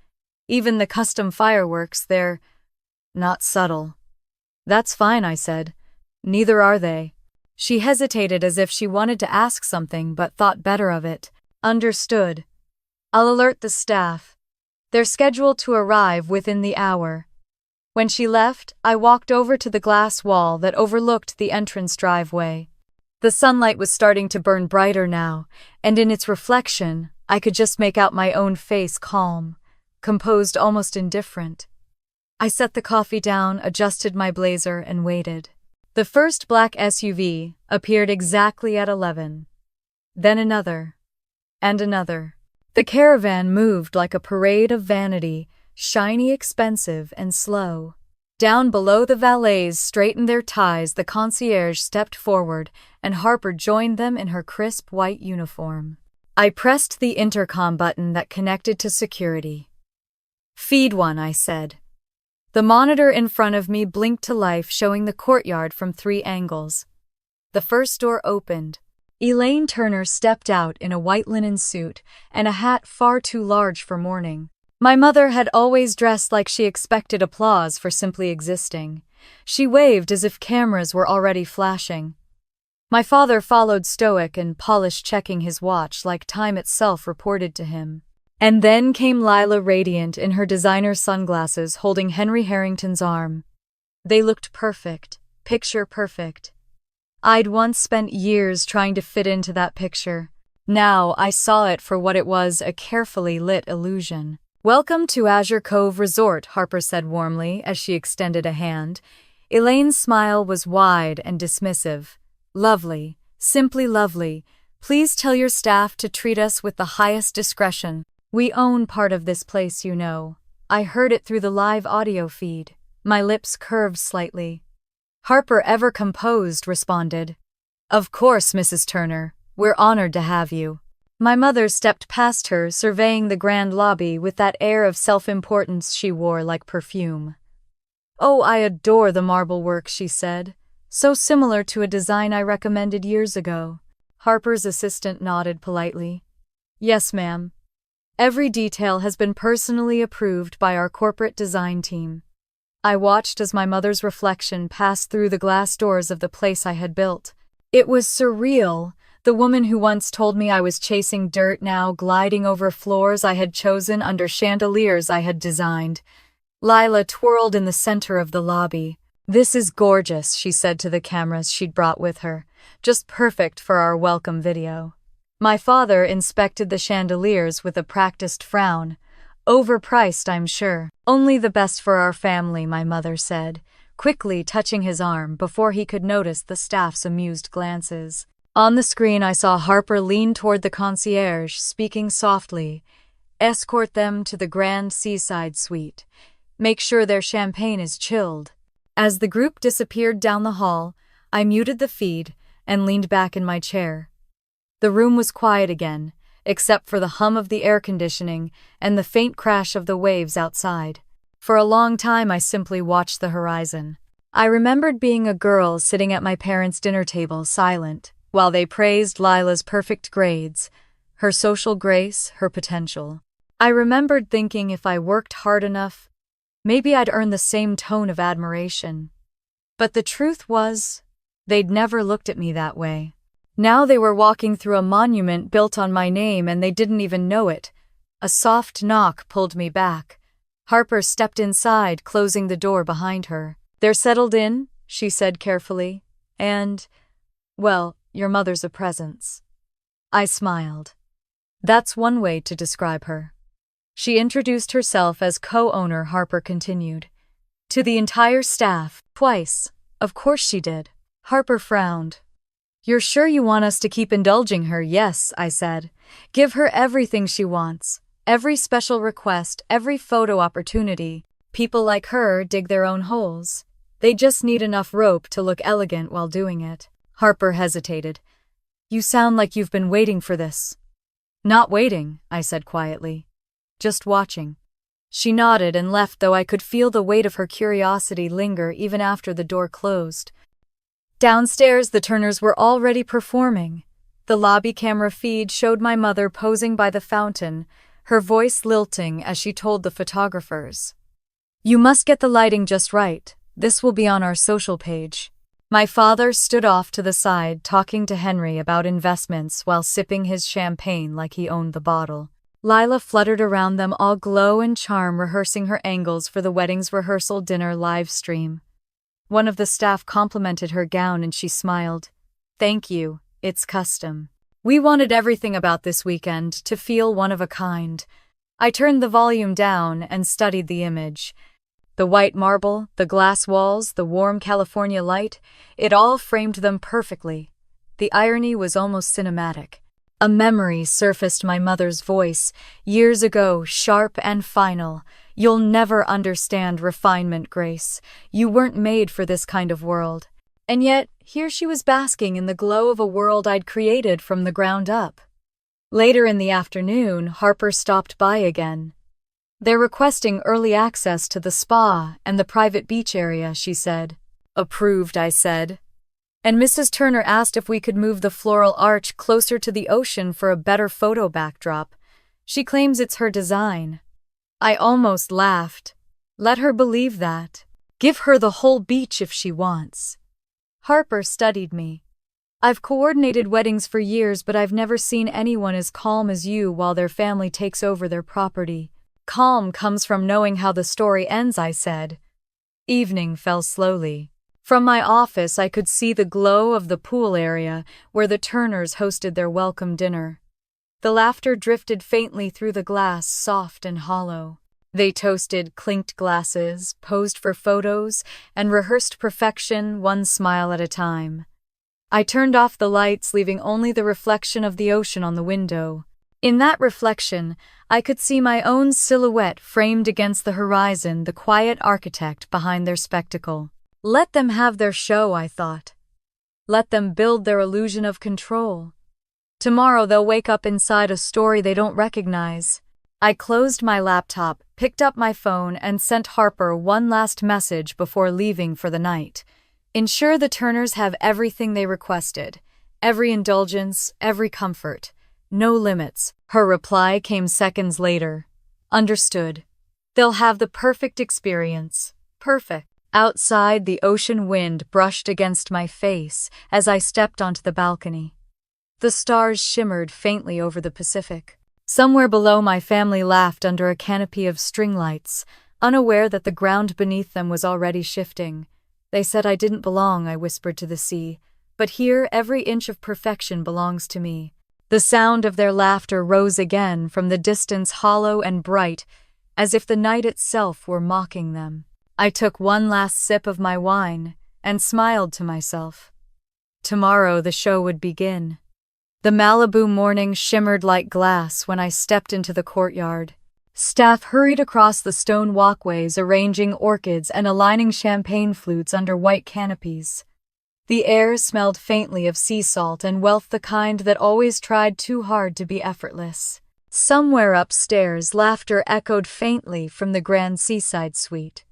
Even the custom fireworks, they're not subtle. That's fine, I said. Neither are they. She hesitated as if she wanted to ask something but thought better of it. Understood. I'll alert the staff. They're scheduled to arrive within the hour. When she left, I walked over to the glass wall that overlooked the entrance driveway. The sunlight was starting to burn brighter now, and in its reflection, I could just make out my own face, calm, composed, almost indifferent. I set the coffee down, adjusted my blazer, and waited. The first black SUV appeared exactly at 11. Then another. And another. The caravan moved like a parade of vanity, shiny, expensive, and slow. Down below, the valets straightened their ties, the concierge stepped forward, and Harper joined them in her crisp white uniform. I pressed the intercom button that connected to security. Feed one, I said. The monitor in front of me blinked to life, showing the courtyard from 3 angles. The first door opened. Elaine Turner stepped out in a white linen suit and a hat far too large for mourning. My mother had always dressed like she expected applause for simply existing. She waved as if cameras were already flashing. My father followed, stoic and polished, checking his watch like time itself reported to him. And then came Lila, radiant in her designer sunglasses, holding Henry Harrington's arm. They looked perfect, picture perfect. I'd once spent years trying to fit into that picture. Now I saw it for what it was, a carefully lit illusion. Welcome to Azure Cove Resort, Harper said warmly as she extended a hand. Elaine's smile was wide and dismissive. Lovely, simply lovely. Please tell your staff to treat us with the highest discretion. We own part of this place, you know. I heard it through the live audio feed. My lips curved slightly. Harper, ever composed, responded, "Of course, Mrs. Turner. We're honored to have you." My mother stepped past her, surveying the grand lobby with that air of self-importance she wore like perfume. "Oh, I adore the marble work," she said. "So similar to a design I recommended years ago." Harper's assistant nodded politely. "Yes, ma'am. Every detail has been personally approved by our corporate design team." I watched as my mother's reflection passed through the glass doors of the place I had built. It was surreal. The woman who once told me I was chasing dirt now gliding over floors I had chosen under chandeliers I had designed. Lila twirled in the center of the lobby. "This is gorgeous," she said to the cameras she'd brought with her. "Just perfect for our welcome video." My father inspected the chandeliers with a practiced frown. "Overpriced, I'm sure." "Only the best for our family," my mother said, quickly touching his arm before he could notice the staff's amused glances. On the screen I saw Harper lean toward the concierge, speaking softly. "Escort them to the grand seaside suite. Make sure their champagne is chilled." As the group disappeared down the hall, I muted the feed and leaned back in my chair. The room was quiet again, except for the hum of the air conditioning and the faint crash of the waves outside. For a long time I simply watched the horizon. I remembered being a girl sitting at my parents' dinner table, silent, while they praised Lila's perfect grades, her social grace, her potential. I remembered thinking if I worked hard enough, maybe I'd earn the same tone of admiration. But the truth was, they'd never looked at me that way. Now they were walking through a monument built on my name and they didn't even know it. A soft knock pulled me back. Harper stepped inside, closing the door behind her. "They're settled in," she said carefully, "and, well, your mother's a presence." I smiled. That's one way to describe her. She introduced herself as co-owner, Harper continued. "To the entire staff, twice. Of course she did." Harper frowned. "You're sure you want us to keep indulging her?" "Yes," I said. "Give her everything she wants. Every special request, every photo opportunity. People like her dig their own holes. They just need enough rope to look elegant while doing it." Harper hesitated. "You sound like you've been waiting for this." "Not waiting," I said quietly. "Just watching." She nodded and left, though I could feel the weight of her curiosity linger even after the door closed. Downstairs, the Turners were already performing. The lobby camera feed showed my mother posing by the fountain, her voice lilting as she told the photographers, "You must get the lighting just right. This will be on our social page." My father stood off to the side, talking to Henry about investments while sipping his champagne like he owned the bottle. Lila fluttered around them, all glow and charm, rehearsing her angles for the wedding's rehearsal dinner live stream. One of the staff complimented her gown and she smiled. "Thank you, it's custom." We wanted everything about this weekend to feel one of a kind. I turned the volume down and studied the image. The white marble, the glass walls, the warm California light, it all framed them perfectly. The irony was almost cinematic. A memory surfaced, my mother's voice, years ago, sharp and final. "You'll never understand refinement, Grace. You weren't made for this kind of world." And yet, here she was basking in the glow of a world I'd created from the ground up. Later in the afternoon, Harper stopped by again. "They're requesting early access to the spa and the private beach area," she said. "Approved," I said. And Mrs. Turner asked if we could move the floral arch closer to the ocean for a better photo backdrop. She claims it's her design. I almost laughed. Let her believe that. Give her the whole beach if she wants. Harper studied me. "I've coordinated weddings for years, but I've never seen anyone as calm as you while their family takes over their property." "Calm comes from knowing how the story ends," I said. Evening fell slowly. From my office I could see the glow of the pool area where the Turners hosted their welcome dinner. The laughter drifted faintly through the glass, soft and hollow. They toasted, clinked glasses, posed for photos, and rehearsed perfection, one smile at a time. I turned off the lights, leaving only the reflection of the ocean on the window. In that reflection, I could see my own silhouette framed against the horizon, the quiet architect behind their spectacle. Let them have their show, I thought. Let them build their illusion of control. Tomorrow they'll wake up inside a story they don't recognize. I closed my laptop, picked up my phone, and sent Harper one last message before leaving for the night. Ensure the Turners have everything they requested. Every indulgence, every comfort. No limits. Her reply came seconds later. Understood. They'll have the perfect experience. Perfect. Outside, the ocean wind brushed against my face as I stepped onto the balcony. The stars shimmered faintly over the Pacific. Somewhere below, my family laughed under a canopy of string lights, unaware that the ground beneath them was already shifting. They said I didn't belong, I whispered to the sea, but here every inch of perfection belongs to me. The sound of their laughter rose again from the distance, hollow and bright, as if the night itself were mocking them. I took one last sip of my wine and smiled to myself. Tomorrow the show would begin. The Malibu morning shimmered like glass when I stepped into the courtyard. Staff hurried across the stone walkways, arranging orchids and aligning champagne flutes under white canopies. The air smelled faintly of sea salt and wealth, the kind that always tried too hard to be effortless. Somewhere upstairs, laughter echoed faintly from the grand seaside suite.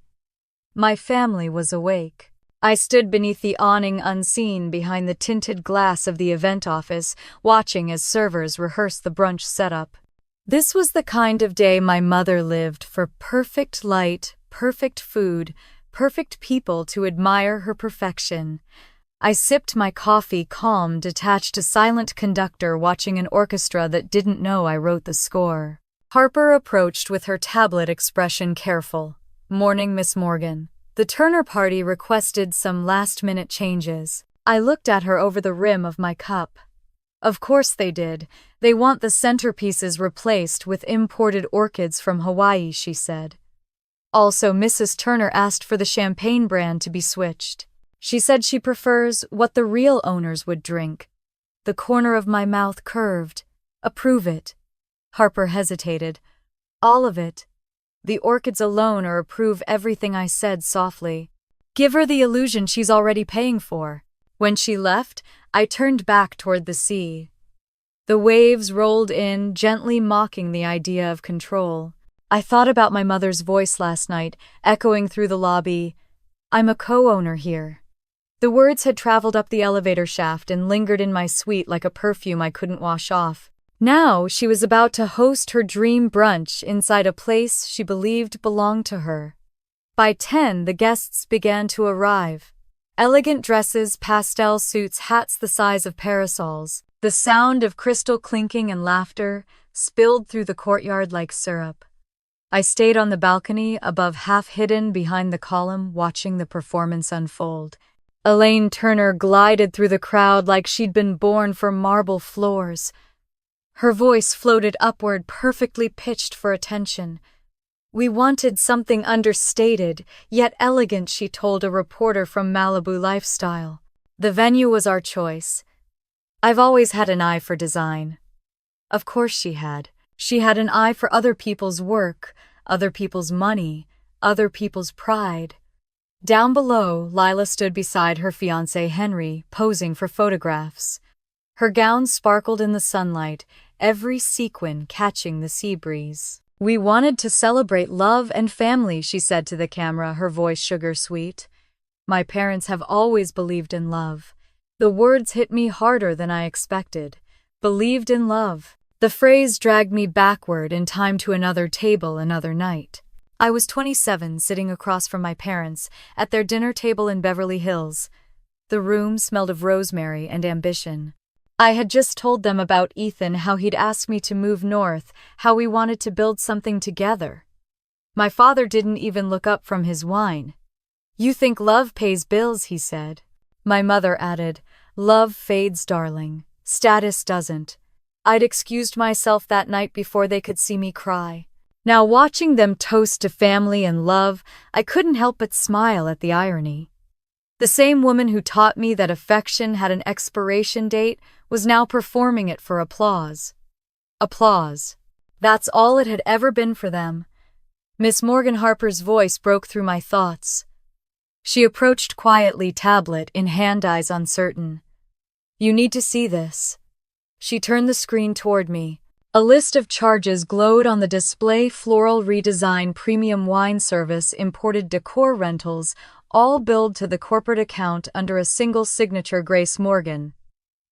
My family was awake. I stood beneath the awning, unseen behind the tinted glass of the event office, watching as servers rehearsed the brunch setup. This was the kind of day my mother lived for: perfect light, perfect food, perfect people to admire her perfection. I sipped my coffee, calm, detached, a silent conductor watching an orchestra that didn't know I wrote the score. Harper approached with her tablet, expression careful. Morning, Miss Morgan. The Turner party requested some last-minute changes. I looked at her over the rim of my cup. Of course they did. They want the centerpieces replaced with imported orchids from Hawaii, she said. Also, Mrs. Turner asked for the champagne brand to be switched. She said she prefers what the real owners would drink. The corner of my mouth curved. Approve it. Harper hesitated. All of it. The orchids alone, or approve everything, I said softly. Give her the illusion she's already paying for. When she left, I turned back toward the sea. The waves rolled in, gently mocking the idea of control. I thought about my mother's voice last night, echoing through the lobby. I'm a co-owner here. The words had traveled up the elevator shaft and lingered in my suite like a perfume I couldn't wash off. Now she was about to host her dream brunch inside a place she believed belonged to her. By 10, the guests began to arrive. Elegant dresses, pastel suits, hats the size of parasols. The sound of crystal clinking and laughter spilled through the courtyard like syrup. I stayed on the balcony above, half hidden behind the column, watching the performance unfold. Elaine Turner glided through the crowd like she'd been born for marble floors. Her voice floated upward, perfectly pitched for attention. We wanted something understated, yet elegant, she told a reporter from Malibu Lifestyle. The venue was our choice. I've always had an eye for design. Of course she had. She had an eye for other people's work, other people's money, other people's pride. Down below, Lila stood beside her fiancé Henry, posing for photographs. Her gown sparkled in the sunlight, every sequin catching the sea breeze. We wanted to celebrate love and family, she said to the camera, her voice sugar-sweet. My parents have always believed in love. The words hit me harder than I expected. Believed in love. The phrase dragged me backward in time to another table, another night. I was 27, sitting across from my parents, at their dinner table in Beverly Hills. The room smelled of rosemary and ambition. I had just told them about Ethan, how he'd asked me to move north, how we wanted to build something together. My father didn't even look up from his wine. You think love pays bills, he said. My mother added, love fades, darling. Status doesn't. I'd excused myself that night before they could see me cry. Now, watching them toast to family and love, I couldn't help but smile at the irony. The same woman who taught me that affection had an expiration date was now performing it for applause. Applause. That's all it had ever been for them. Miss Morgan Harper's voice broke through my thoughts. She approached quietly, tablet in hand, eyes uncertain. You need to see this. She turned the screen toward me. A list of charges glowed on the display: floral redesign, premium wine service, imported decor rentals, all billed to the corporate account under a single signature, Grace Morgan.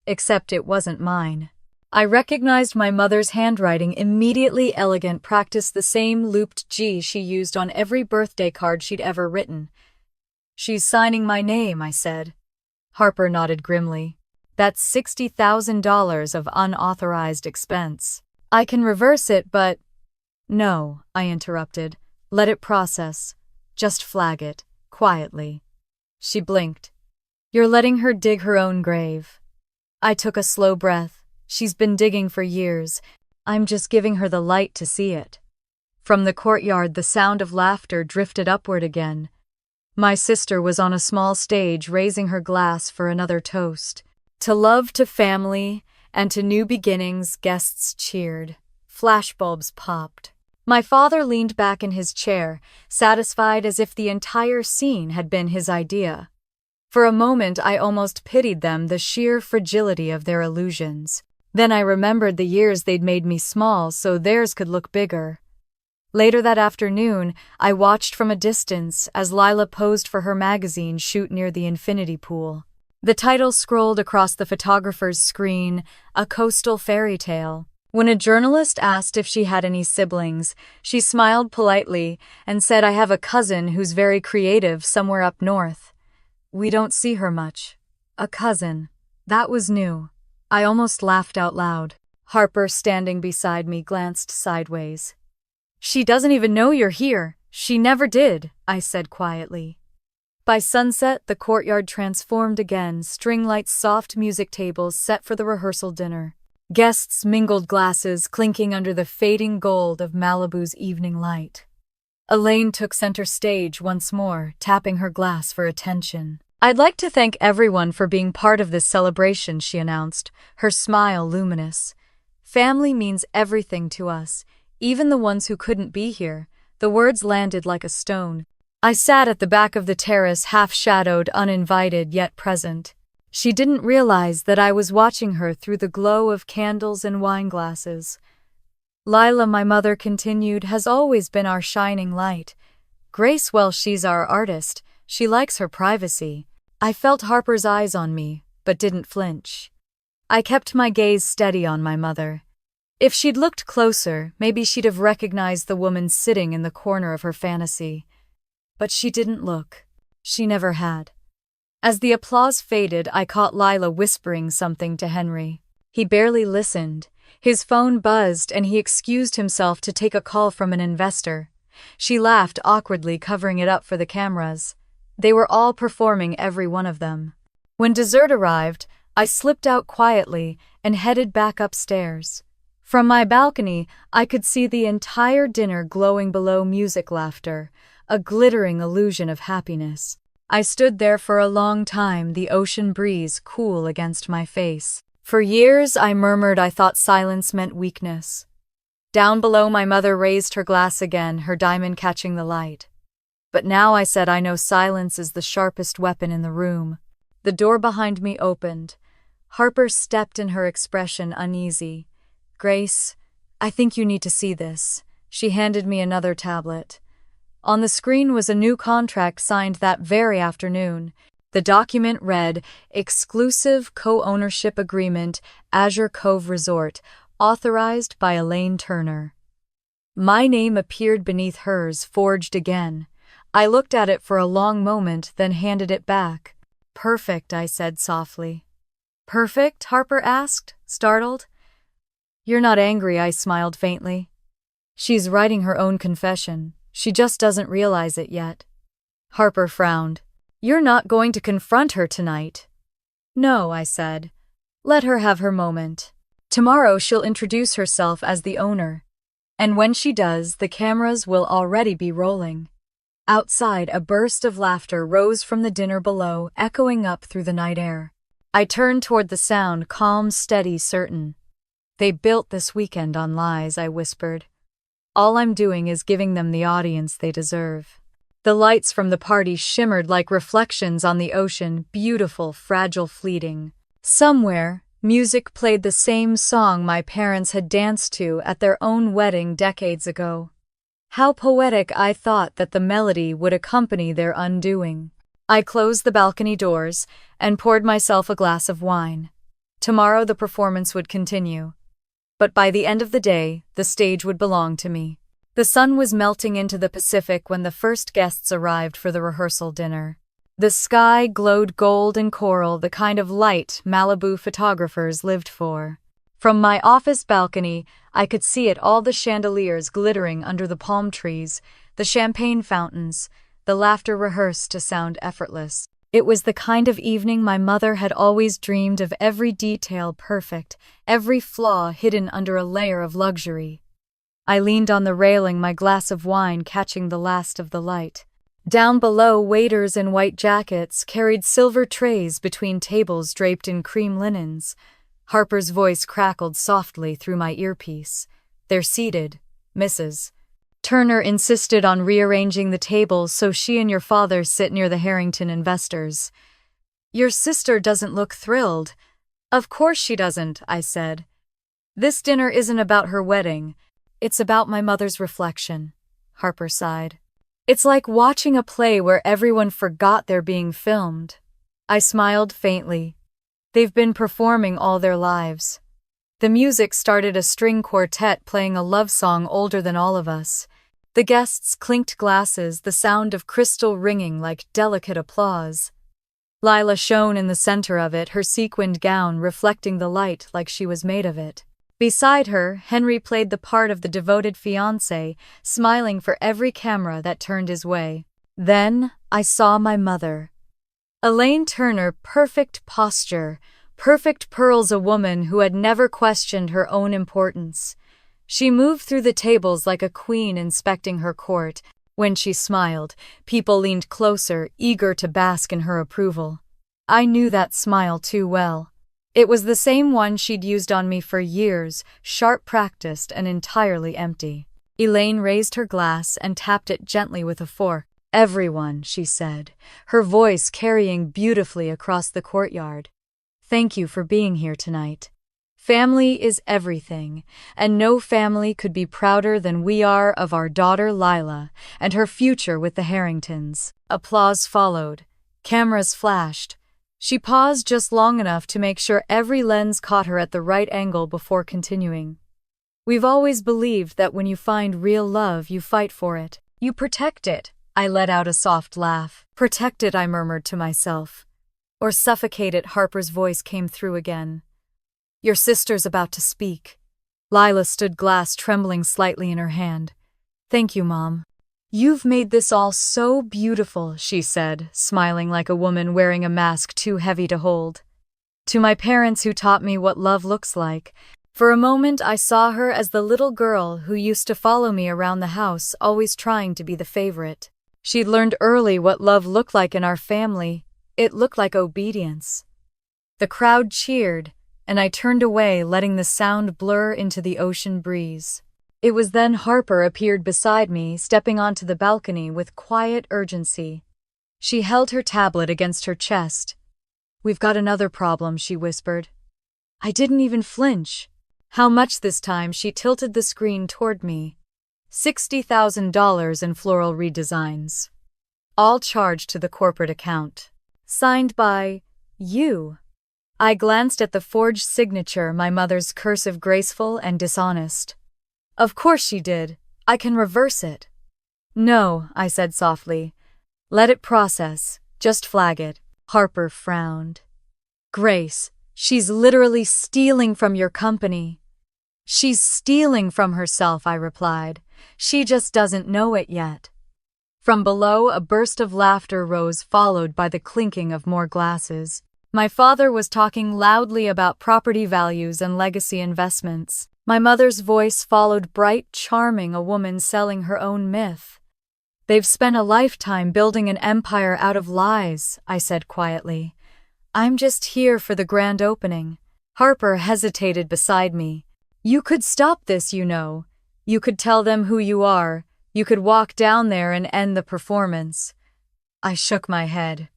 Except it wasn't mine. I recognized my mother's handwriting immediately. Elegant, practiced the same looped G she used on every birthday card she'd ever written. She's signing my name, I said. Harper nodded grimly. That's $60,000 of unauthorized expense. I can reverse it, but… No, I interrupted. Let it process. Just flag it, quietly. She blinked. You're letting her dig her own grave. I took a slow breath. She's been digging for years. I'm just giving her the light to see it. From the courtyard, the sound of laughter drifted upward again. My sister was on a small stage, raising her glass for another toast. To love, to family, and to new beginnings. Guests cheered. Flashbulbs popped. My father leaned back in his chair, satisfied as if the entire scene had been his idea. For a moment, I almost pitied them, the sheer fragility of their illusions. Then I remembered the years they'd made me small so theirs could look bigger. Later that afternoon, I watched from a distance as Lila posed for her magazine shoot near the infinity pool. The title scrolled across the photographer's screen, A Coastal Fairy Tale. When a journalist asked if she had any siblings, she smiled politely and said, I have a cousin who's very creative somewhere up north. We don't see her much. A cousin. That was new. I almost laughed out loud. Harper, standing beside me, glanced sideways. She doesn't even know you're here. She never did, I said quietly. By sunset, the courtyard transformed again, string lights, soft music tables set for the rehearsal dinner. Guests mingled, glasses clinking under the fading gold of Malibu's evening light. Elaine took center stage once more, tapping her glass for attention. I'd like to thank everyone for being part of this celebration, she announced, her smile luminous. Family means everything to us, even the ones who couldn't be here. The words landed like a stone. I sat at the back of the terrace, half-shadowed, uninvited, yet present. She didn't realize that I was watching her through the glow of candles and wine glasses. Lila, my mother continued, has always been our shining light. Grace, well, she's our artist. She likes her privacy. I felt Harper's eyes on me, but didn't flinch. I kept my gaze steady on my mother. If she'd looked closer, maybe she'd have recognized the woman sitting in the corner of her fantasy. But she didn't look. She never had. As the applause faded, I caught Lila whispering something to Henry. He barely listened. His phone buzzed and he excused himself to take a call from an investor. She laughed awkwardly, covering it up for the cameras. They were all performing, every one of them. When dessert arrived, I slipped out quietly and headed back upstairs. From my balcony, I could see the entire dinner glowing below, music, laughter, a glittering illusion of happiness. I stood there for a long time, the ocean breeze cool against my face. For years, I murmured I thought silence meant weakness. Down below, my mother raised her glass again, her diamond catching the light. But now, I said, I know silence is the sharpest weapon in the room. The door behind me opened. Harper stepped in, her expression uneasy. Grace, I think you need to see this. She handed me another tablet. On the screen was a new contract signed that very afternoon. The document read, Exclusive Co-Ownership Agreement, Azure Cove Resort, authorized by Elaine Turner. My name appeared beneath hers, forged again. I looked at it for a long moment, then handed it back. Perfect, I said softly. Perfect? Harper asked, startled. You're not angry, I smiled faintly. She's writing her own confession. She just doesn't realize it yet. Harper frowned. You're not going to confront her tonight. No, I said. Let her have her moment. Tomorrow she'll introduce herself as the owner. And when she does, the cameras will already be rolling. Outside, a burst of laughter rose from the dinner below, echoing up through the night air. I turned toward the sound, calm, steady, certain. They built this weekend on lies, I whispered. All I'm doing is giving them the audience they deserve. The lights from the party shimmered like reflections on the ocean, beautiful, fragile, fleeting. Somewhere, music played the same song my parents had danced to at their own wedding decades ago. How poetic I thought that the melody would accompany their undoing. I closed the balcony doors and poured myself a glass of wine. Tomorrow the performance would continue. But by the end of the day, the stage would belong to me. The sun was melting into the Pacific when the first guests arrived for the rehearsal dinner. The sky glowed gold and coral, the kind of light Malibu photographers lived for. From my office balcony, I could see it, all the chandeliers glittering under the palm trees, the champagne fountains, the laughter rehearsed to sound effortless. It was the kind of evening my mother had always dreamed of, every detail perfect, every flaw hidden under a layer of luxury. I leaned on the railing, my glass of wine catching the last of the light. Down below, waiters in white jackets carried silver trays between tables draped in cream linens. Harper's voice crackled softly through my earpiece. "They're seated, Mrs. Turner insisted on rearranging the tables so she and your father sit near the Harrington investors. Your sister doesn't look thrilled." "Of course she doesn't," I said. "This dinner isn't about her wedding. It's about my mother's reflection." Harper sighed. "It's like watching a play where everyone forgot they're being filmed." I smiled faintly. They've been performing all their lives. The music started, a string quartet playing a love song older than all of us. The guests clinked glasses, the sound of crystal ringing like delicate applause. Lila shone in the center of it, her sequined gown reflecting the light like she was made of it. Beside her, Henry played the part of the devoted fiancé, smiling for every camera that turned his way. Then I saw my mother. Elaine Turner, perfect posture, perfect pearls, a woman who had never questioned her own importance. She moved through the tables like a queen inspecting her court. When she smiled, people leaned closer, eager to bask in her approval. I knew that smile too well. It was the same one she'd used on me for years, sharp, practiced, and entirely empty. Elaine raised her glass and tapped it gently with a fork. "Everyone," she said, her voice carrying beautifully across the courtyard. "Thank you for being here tonight. Family is everything, and no family could be prouder than we are of our daughter Lila and her future with the Harringtons." Applause followed. Cameras flashed. She paused just long enough to make sure every lens caught her at the right angle before continuing. "We've always believed that when you find real love, you fight for it. You protect it." I let out a soft laugh. "Protect it," I murmured to myself. "Or suffocate it," Harper's voice came through again. "Your sister's about to speak." Lila stood, glass trembling slightly in her hand. "Thank you, Mom. You've made this all so beautiful," she said, smiling like a woman wearing a mask too heavy to hold. "To my parents who taught me what love looks like." For a moment I saw her as the little girl who used to follow me around the house, always trying to be the favorite. She'd learned early what love looked like in our family. It looked like obedience. The crowd cheered, and I turned away, letting the sound blur into the ocean breeze. It was then Harper appeared beside me, stepping onto the balcony with quiet urgency. She held her tablet against her chest. "We've got another problem," she whispered. I didn't even flinch. "How much this time?" She tilted the screen toward me. $60,000 in floral redesigns. All charged to the corporate account. Signed by you. I glanced at the forged signature, my mother's cursive, graceful and dishonest. "Of course she did. I can reverse it." "No," I said softly. "Let it process. Just flag it." Harper frowned. "Grace, she's literally stealing from your company." "She's stealing from herself," I replied. "She just doesn't know it yet." From below, a burst of laughter rose, followed by the clinking of more glasses. My father was talking loudly about property values and legacy investments. My mother's voice followed, bright, charming, a woman selling her own myth. "They've spent a lifetime building an empire out of lies," I said quietly. "I'm just here for the grand opening." Harper hesitated beside me. You could stop this, you know. You could tell them who you are. You could walk down there and end the performance. I shook my head.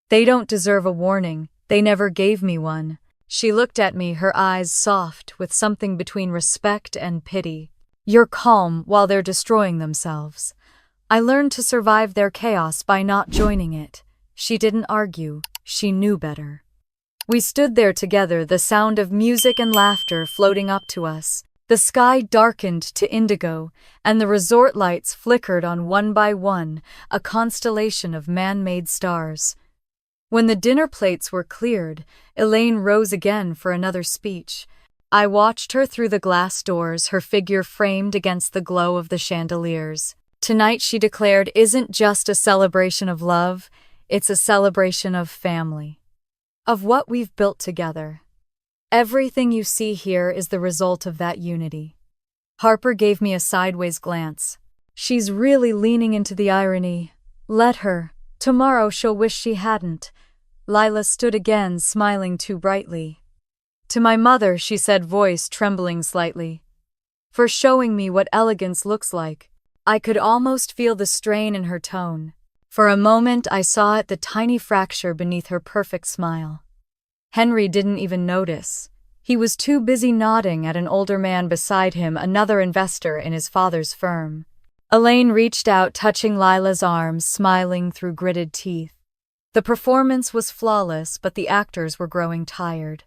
They don't deserve a warning. They never gave me one. She looked at me, her eyes soft, with something between respect and pity. You're calm while they're destroying themselves. I learned to survive their chaos by not joining it. She didn't argue. She knew better. We stood there together, the sound of music and laughter floating up to us. The sky darkened to indigo, and the resort lights flickered on one by one, a constellation of man-made stars. When the dinner plates were cleared, Elaine rose again for another speech. I watched her through the glass doors, her figure framed against the glow of the chandeliers. Tonight, she declared, isn't just a celebration of love, it's a celebration of family. Of what we've built together. Everything you see here is the result of that unity. Harper gave me a sideways glance. She's really leaning into the irony. Let her. Tomorrow she'll wish she hadn't. Lila stood again, smiling too brightly. To my mother, she said, voice trembling slightly. For showing me what elegance looks like. I could almost feel the strain in her tone. For a moment I saw it, the tiny fracture beneath her perfect smile. Henry didn't even notice. He was too busy nodding at an older man beside him, another investor in his father's firm. Elaine reached out, touching Lila's arm, smiling through gritted teeth. The performance was flawless, but the actors were growing tired.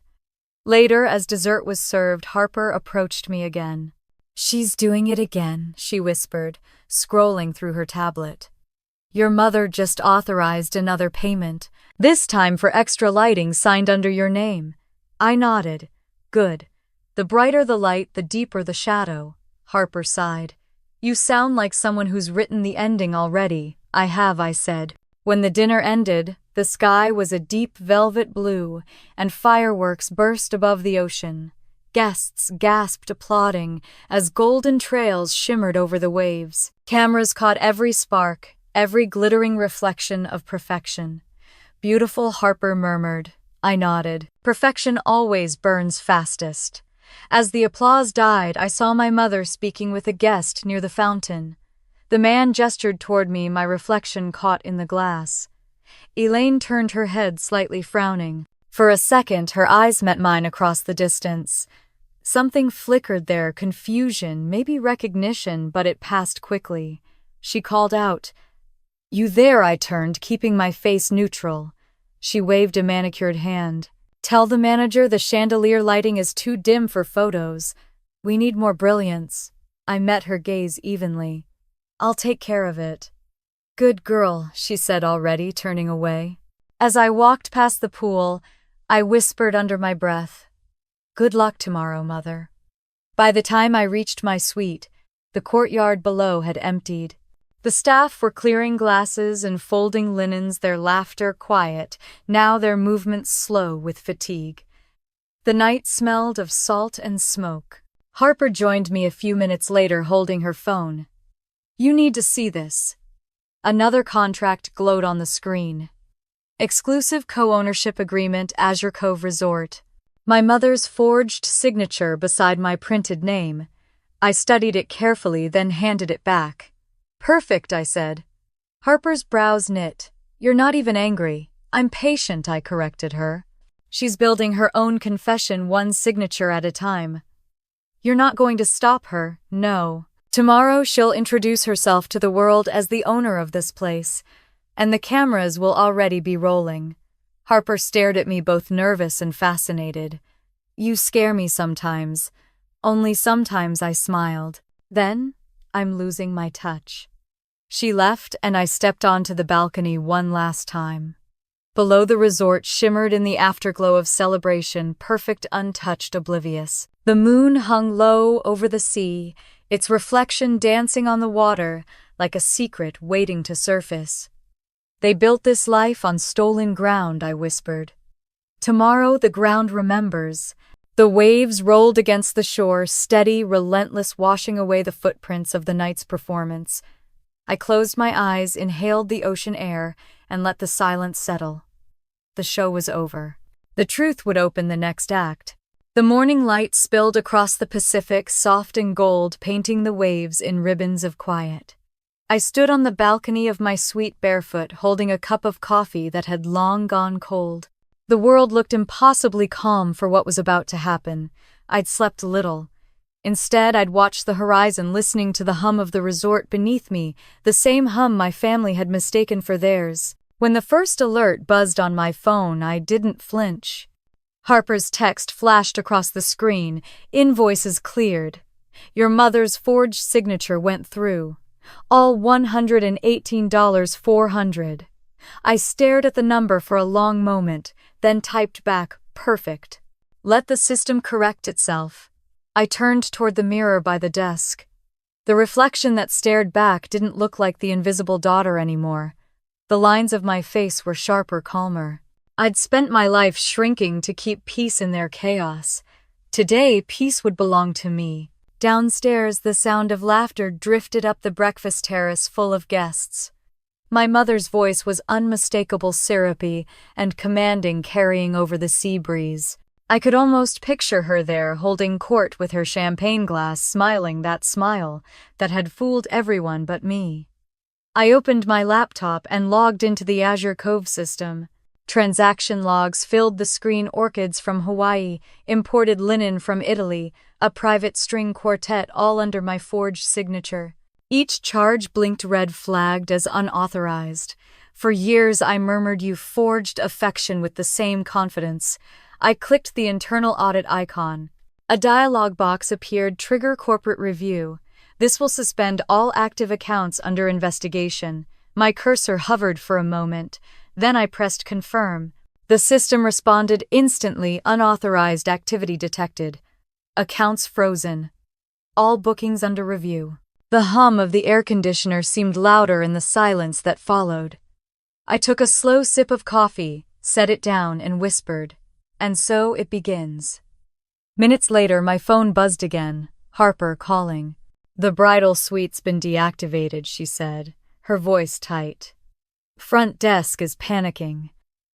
Later, as dessert was served, Harper approached me again. She's doing it again, she whispered, scrolling through her tablet. Your mother just authorized another payment, this time for extra lighting signed under your name. I nodded. Good. The brighter the light, the deeper the shadow. Harper sighed. You sound like someone who's written the ending already. I have, I said. When the dinner ended, the sky was a deep velvet blue, and fireworks burst above the ocean. Guests gasped, applauding, as golden trails shimmered over the waves. Cameras caught every spark, every glittering reflection of perfection. Beautiful, Harper murmured. I nodded. Perfection always burns fastest. As the applause died, I saw my mother speaking with a guest near the fountain. The man gestured toward me, my reflection caught in the glass. Elaine turned her head, slightly frowning. For a second, her eyes met mine across the distance. Something flickered there, confusion, maybe recognition, but it passed quickly. She called out, You there? I turned, keeping my face neutral. She waved a manicured hand. Tell the manager the chandelier lighting is too dim for photos. We need more brilliance. I met her gaze evenly. I'll take care of it. Good girl, she said, already turning away. As I walked past the pool, I whispered under my breath, Good luck tomorrow, Mother. By the time I reached my suite, the courtyard below had emptied. The staff were clearing glasses and folding linens, their laughter quiet, now their movements slow with fatigue. The night smelled of salt and smoke. Harper joined me a few minutes later, holding her phone. You need to see this. Another contract glowed on the screen. Exclusive co-ownership agreement, Azure Cove Resort. My mother's forged signature beside my printed name. I studied it carefully, then handed it back. Perfect, I said. Harper's brows knit. You're not even angry. I'm patient, I corrected her. She's building her own confession, one signature at a time. You're not going to stop her, no. Tomorrow she'll introduce herself to the world as the owner of this place, and the cameras will already be rolling. Harper stared at me, both nervous and fascinated. You scare me sometimes. Only sometimes, I smiled. Then, I'm losing my touch. She left, and I stepped onto the balcony one last time. Below, the resort shimmered in the afterglow of celebration, perfect, untouched, oblivious. The moon hung low over the sea, its reflection dancing on the water like a secret waiting to surface. They built this life on stolen ground, I whispered. Tomorrow the ground remembers. The waves rolled against the shore, steady, relentless, washing away the footprints of the night's performance. I closed my eyes, inhaled the ocean air, and let the silence settle. The show was over. The truth would open the next act. The morning light spilled across the Pacific, soft and gold, painting the waves in ribbons of quiet. I stood on the balcony of my suite barefoot, holding a cup of coffee that had long gone cold. The world looked impossibly calm for what was about to happen. I'd slept little. Instead, I'd watched the horizon, listening to the hum of the resort beneath me, the same hum my family had mistaken for theirs. When the first alert buzzed on my phone, I didn't flinch. Harper's text flashed across the screen. Invoices cleared. Your mother's forged signature went through. All $118,400. I stared at the number for a long moment, then typed back, perfect. Let the system correct itself. I turned toward the mirror by the desk. The reflection that stared back didn't look like the invisible daughter anymore. The lines of my face were sharper, calmer. I'd spent my life shrinking to keep peace in their chaos. Today, peace would belong to me. Downstairs, the sound of laughter drifted up the breakfast terrace full of guests. My mother's voice was unmistakable, syrupy, and commanding, carrying over the sea breeze. I could almost picture her there, holding court with her champagne glass, smiling that smile that had fooled everyone but me. I opened my laptop and logged into the Azure Cove system. Transaction logs filled the screen, orchids from Hawaii, imported linen from Italy, a private string quartet, all under my forged signature. Each charge blinked red, flagged as unauthorized. For years I murmured you forged affection with the same confidence. I clicked the internal audit icon. A dialog box appeared, trigger corporate review. This will suspend all active accounts under investigation. My cursor hovered for a moment. Then I pressed confirm. The system responded instantly, unauthorized activity detected. Accounts frozen. All bookings under review. The hum of the air conditioner seemed louder in the silence that followed. I took a slow sip of coffee, set it down, and whispered, "And so it begins." Minutes later, my phone buzzed again. Harper calling. "The bridal suite's been deactivated," she said, her voice tight. "Front desk is panicking.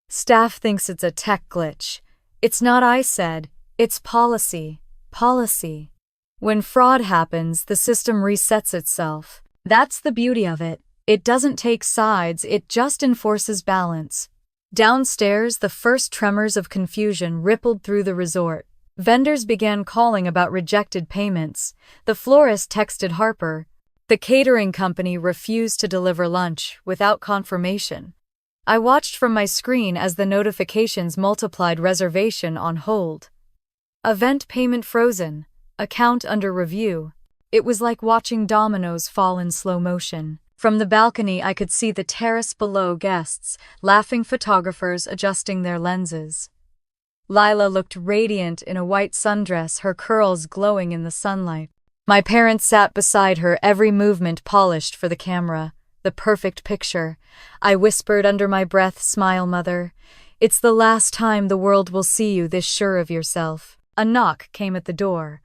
Staff thinks it's a tech glitch." "It's not," I said. "It's policy. Policy. When fraud happens, the system resets itself. That's the beauty of it. It doesn't take sides, it just enforces balance." Downstairs, the first tremors of confusion rippled through the resort. Vendors began calling about rejected payments. The florist texted Harper. The catering company refused to deliver lunch without confirmation. I watched from my screen as the notifications multiplied. Reservation on hold. Event payment frozen. Account under review. It was like watching dominoes fall in slow motion. From the balcony, I could see the terrace below, guests, laughing, photographers adjusting their lenses. Lila looked radiant in a white sundress, her curls glowing in the sunlight. My parents sat beside her, every movement polished for the camera. The perfect picture. I whispered under my breath, "Smile, Mother. It's the last time the world will see you this sure of yourself." A knock came at the door.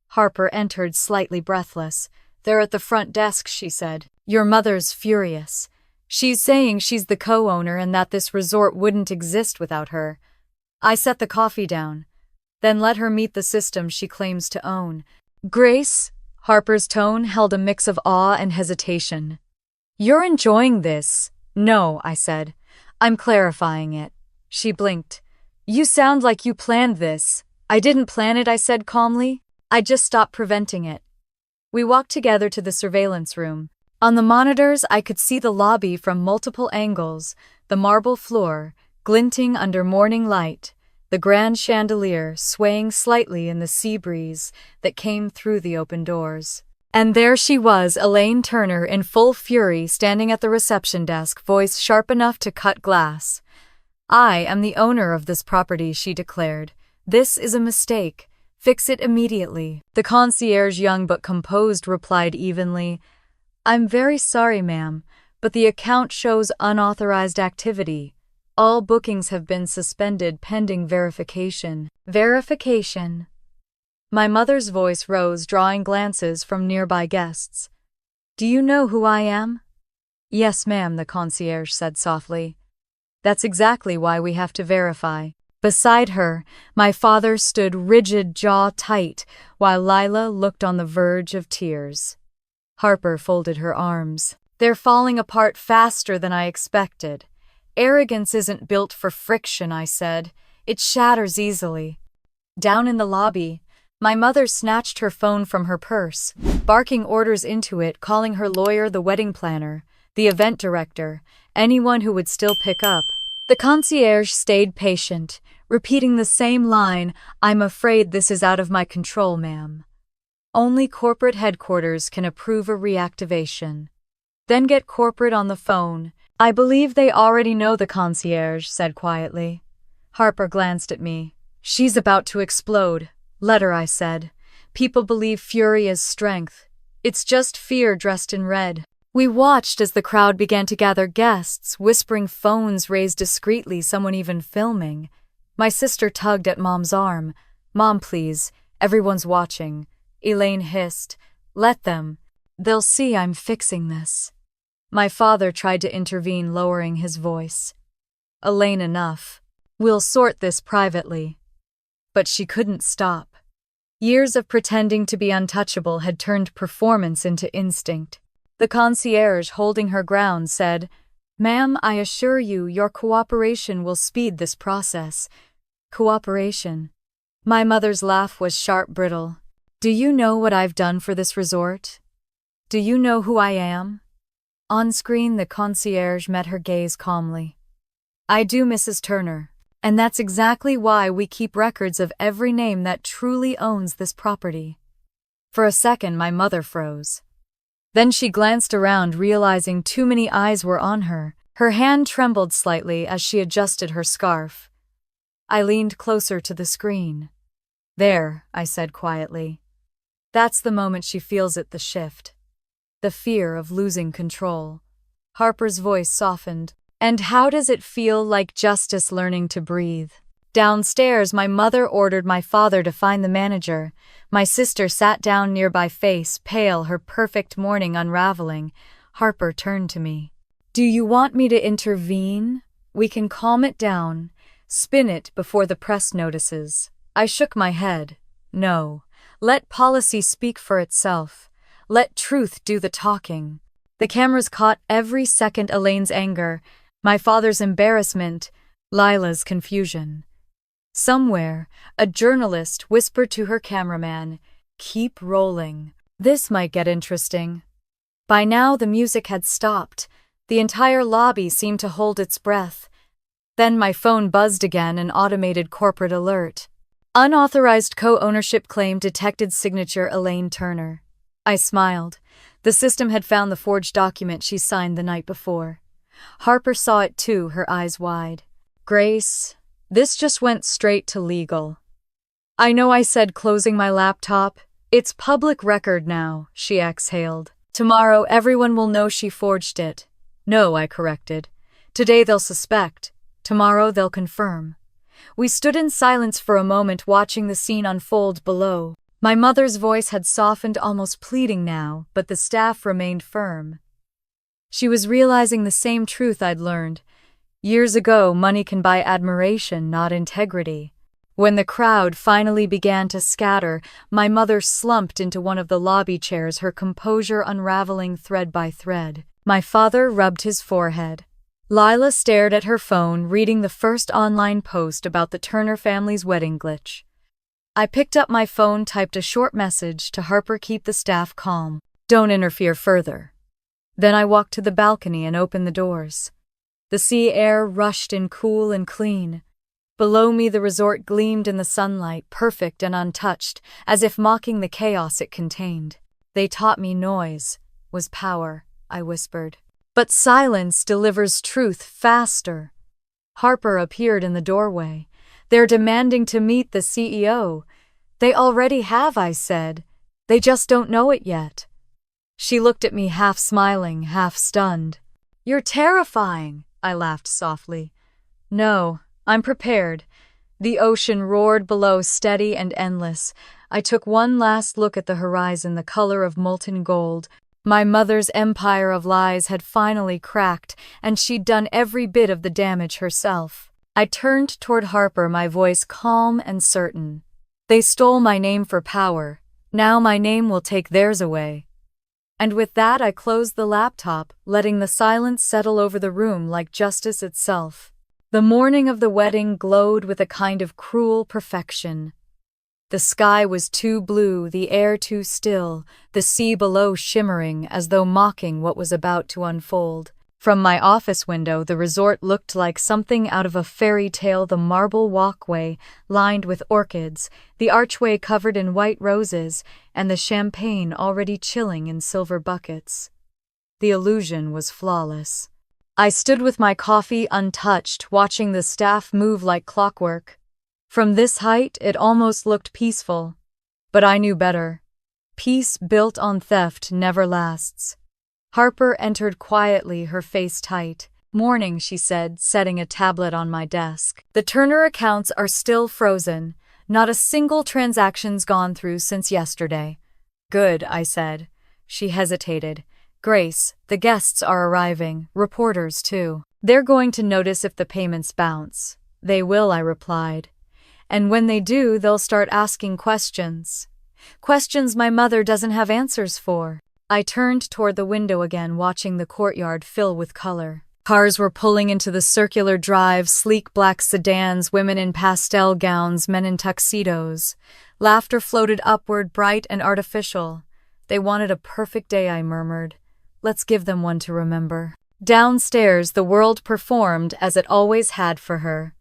Harper entered, slightly breathless. "They're at the front desk," she said. "Your mother's furious. She's saying she's the co-owner and that this resort wouldn't exist without her." I set the coffee down. "Then let her meet the system she claims to own." "Grace?" Harper's tone held a mix of awe and hesitation. "You're enjoying this?" "No," I said. "I'm clarifying it." She blinked. "You sound like you planned this." "I didn't plan it," I said calmly. "I just stopped preventing it." We walked together to the surveillance room. On the monitors, I could see the lobby from multiple angles, the marble floor, glinting under morning light, the grand chandelier swaying slightly in the sea breeze that came through the open doors. And there she was, Elaine Turner, in full fury, standing at the reception desk, voice sharp enough to cut glass. "I am the owner of this property," she declared. "This is a mistake. Fix it immediately." The concierge, young but composed, replied evenly, "I'm very sorry, ma'am, but the account shows unauthorized activity. All bookings have been suspended pending verification." Verification. My mother's voice rose, drawing glances from nearby guests. "Do you know who I am?" "Yes, ma'am," the concierge said softly. "That's exactly why we have to verify." Beside her, my father stood rigid, jaw tight, while Lila looked on the verge of tears. Harper folded her arms. They're falling apart faster than I expected. Arrogance isn't built for friction, I said. It shatters easily. Down in the lobby, my mother snatched her phone from her purse, barking orders into it, calling her lawyer, the wedding planner, the event director, anyone who would still pick up. The concierge stayed patient, repeating the same line, "I'm afraid this is out of my control, ma'am. Only corporate headquarters can approve a reactivation." Then get corporate on the phone. "I believe they already know," the concierge said quietly. Harper glanced at me. "She's about to explode." "Let her," I said. "People believe fury is strength. It's just fear dressed in red." We watched as the crowd began to gather guests, whispering, phones raised discreetly, someone even filming. My sister tugged at Mom's arm. "Mom, please. Everyone's watching." Elaine hissed. "Let them. They'll see I'm fixing this." My father tried to intervene, lowering his voice. "Elaine, enough. We'll sort this privately." But she couldn't stop. Years of pretending to be untouchable had turned performance into instinct. The concierge, holding her ground, said, "Ma'am, I assure you, your cooperation will speed this process." Cooperation. My mother's laugh was sharp, brittle. "Do you know what I've done for this resort? Do you know who I am?" On screen, the concierge met her gaze calmly. "I do, Mrs. Turner. And that's exactly why we keep records of every name that truly owns this property." For a second, my mother froze. Then she glanced around, realizing too many eyes were on her. Her hand trembled slightly as she adjusted her scarf. I leaned closer to the screen. "There," I said quietly. "That's the moment she feels it, the shift. The fear of losing control." Harper's voice softened. "And how does it feel, like justice learning to breathe?" Downstairs, my mother ordered my father to find the manager. My sister sat down nearby, face pale, her perfect morning unraveling. Harper turned to me. "Do you want me to intervene? We can calm it down, spin it before the press notices." I shook my head. "No. Let policy speak for itself. Let truth do the talking." The cameras caught every second: Elaine's anger, my father's embarrassment, Lila's confusion. Somewhere, a journalist whispered to her cameraman, "Keep rolling. This might get interesting." By now, the music had stopped. The entire lobby seemed to hold its breath. Then my phone buzzed again, an automated corporate alert. "Unauthorized co-ownership claim detected, signature Elaine Turner." I smiled. The system had found the forged document she signed the night before. Harper saw it too, her eyes wide. "Grace, this just went straight to legal." "I know," I said, closing my laptop. "It's public record now," she exhaled. "Tomorrow everyone will know she forged it." "No," I corrected. "Today they'll suspect. Tomorrow they'll confirm." We stood in silence for a moment, watching the scene unfold below. My mother's voice had softened, almost pleading now, but the staff remained firm. She was realizing the same truth I'd learned. Years ago, money can buy admiration, not integrity. When the crowd finally began to scatter, my mother slumped into one of the lobby chairs, her composure unraveling thread by thread. My father rubbed his forehead. Lila stared at her phone, reading the first online post about the Turner family's wedding glitch. I picked up my phone, typed a short message to Harper, "Keep the staff calm. Don't interfere further." Then I walked to the balcony and opened the doors. The sea air rushed in, cool and clean. Below me, the resort gleamed in the sunlight, perfect and untouched, as if mocking the chaos it contained. "They taught me noise was power," I whispered. "But silence delivers truth faster." Harper appeared in the doorway. "They're demanding to meet the CEO." "They already have," I said. "They just don't know it yet." She looked at me, half smiling, half stunned. "You're terrifying," I laughed softly. "No, I'm prepared." The ocean roared below, steady and endless. I took one last look at the horizon, the color of molten gold. My mother's empire of lies had finally cracked, and she'd done every bit of the damage herself. I turned toward Harper, my voice calm and certain. They stole my name for power. Now my name will take theirs away. And with that I closed the laptop, letting the silence settle over the room like justice itself. The morning of the wedding glowed with a kind of cruel perfection. The sky was too blue, the air too still, the sea below shimmering as though mocking what was about to unfold. From my office window, the resort looked like something out of a fairy tale, the marble walkway lined with orchids, the archway covered in white roses, and the champagne already chilling in silver buckets. The illusion was flawless. I stood with my coffee untouched, watching the staff move like clockwork. From this height, it almost looked peaceful. But I knew better. Peace built on theft never lasts. Harper entered quietly, her face tight. "Morning," she said, setting a tablet on my desk. "The Turner accounts are still frozen. Not a single transaction's gone through since yesterday." "Good," I said. She hesitated. "Grace, the guests are arriving, reporters too. They're going to notice if the payments bounce." "They will," I replied. "And when they do, they'll start asking questions. Questions my mother doesn't have answers for." I turned toward the window again, watching the courtyard fill with color. Cars were pulling into the circular drive, sleek black sedans, women in pastel gowns, men in tuxedos. Laughter floated upward, bright and artificial. "They wanted a perfect day," I murmured. "Let's give them one to remember." Downstairs, the world performed as it always had for her.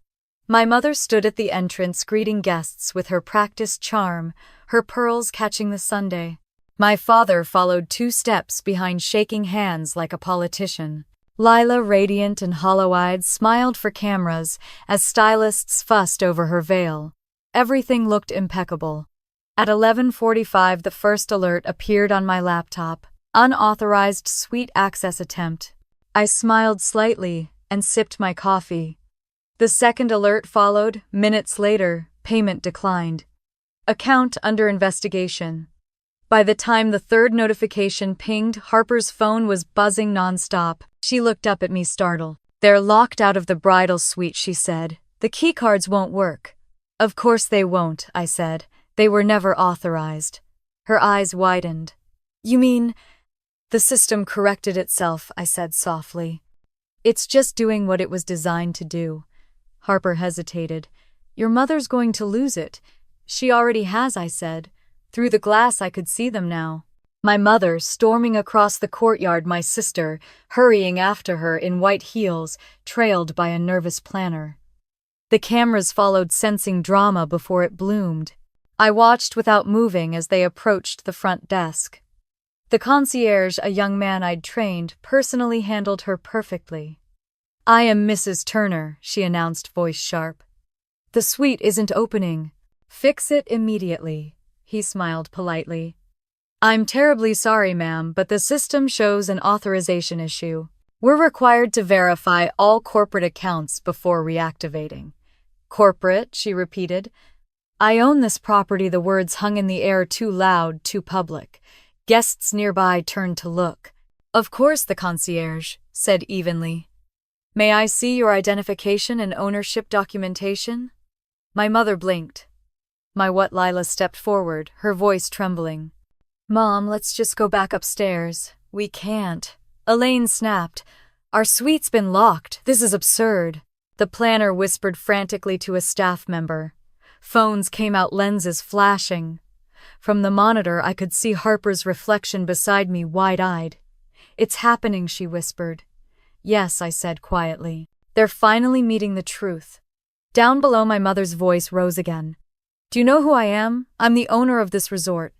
My mother stood at the entrance, greeting guests with her practiced charm, her pearls catching the sunday. My father followed 2 steps behind, shaking hands like a politician. Lila, radiant and hollow-eyed, smiled for cameras as stylists fussed over her veil. Everything looked impeccable. At 11:45, the first alert appeared on my laptop. Unauthorized suite access attempt. I smiled slightly and sipped my coffee. The second alert followed. Minutes later, payment declined. Account under investigation. By the time the third notification pinged, Harper's phone was buzzing nonstop. She looked up at me, startled. "They're locked out of the bridal suite," she said. "The keycards won't work." "Of course they won't," I said. "They were never authorized." Her eyes widened. "You mean—" "The system corrected itself," I said softly. "It's just doing what it was designed to do." Harper hesitated. "Your mother's going to lose it." "She already has," I said. Through the glass I could see them now. My mother storming across the courtyard, my sister hurrying after her in white heels, trailed by a nervous planner. The cameras followed, sensing drama before it bloomed. I watched without moving as they approached the front desk. The concierge, a young man I'd trained, personally handled her perfectly. "I am Mrs. Turner," she announced, voice sharp. "The suite isn't opening." "Fix it immediately." He smiled politely. "I'm terribly sorry, ma'am, but the system shows an authorization issue. We're required to verify all corporate accounts before reactivating." "Corporate?" she repeated. "I own this property." The words hung in the air, too loud, too public. Guests nearby turned to look. "Of course," the concierge said evenly. "May I see your identification and ownership documentation?" My mother blinked. "My what?" Lila stepped forward, her voice trembling. "Mom, let's just go back upstairs." "We can't." Elaine snapped. "Our suite's been locked. This is absurd." The planner whispered frantically to a staff member. Phones came out, lenses flashing. From the monitor, I could see Harper's reflection beside me, wide-eyed. "It's happening," she whispered. "Yes," I said quietly. "They're finally meeting the truth." Down below, my mother's voice rose again. "Do you know who I am? I'm the owner of this resort."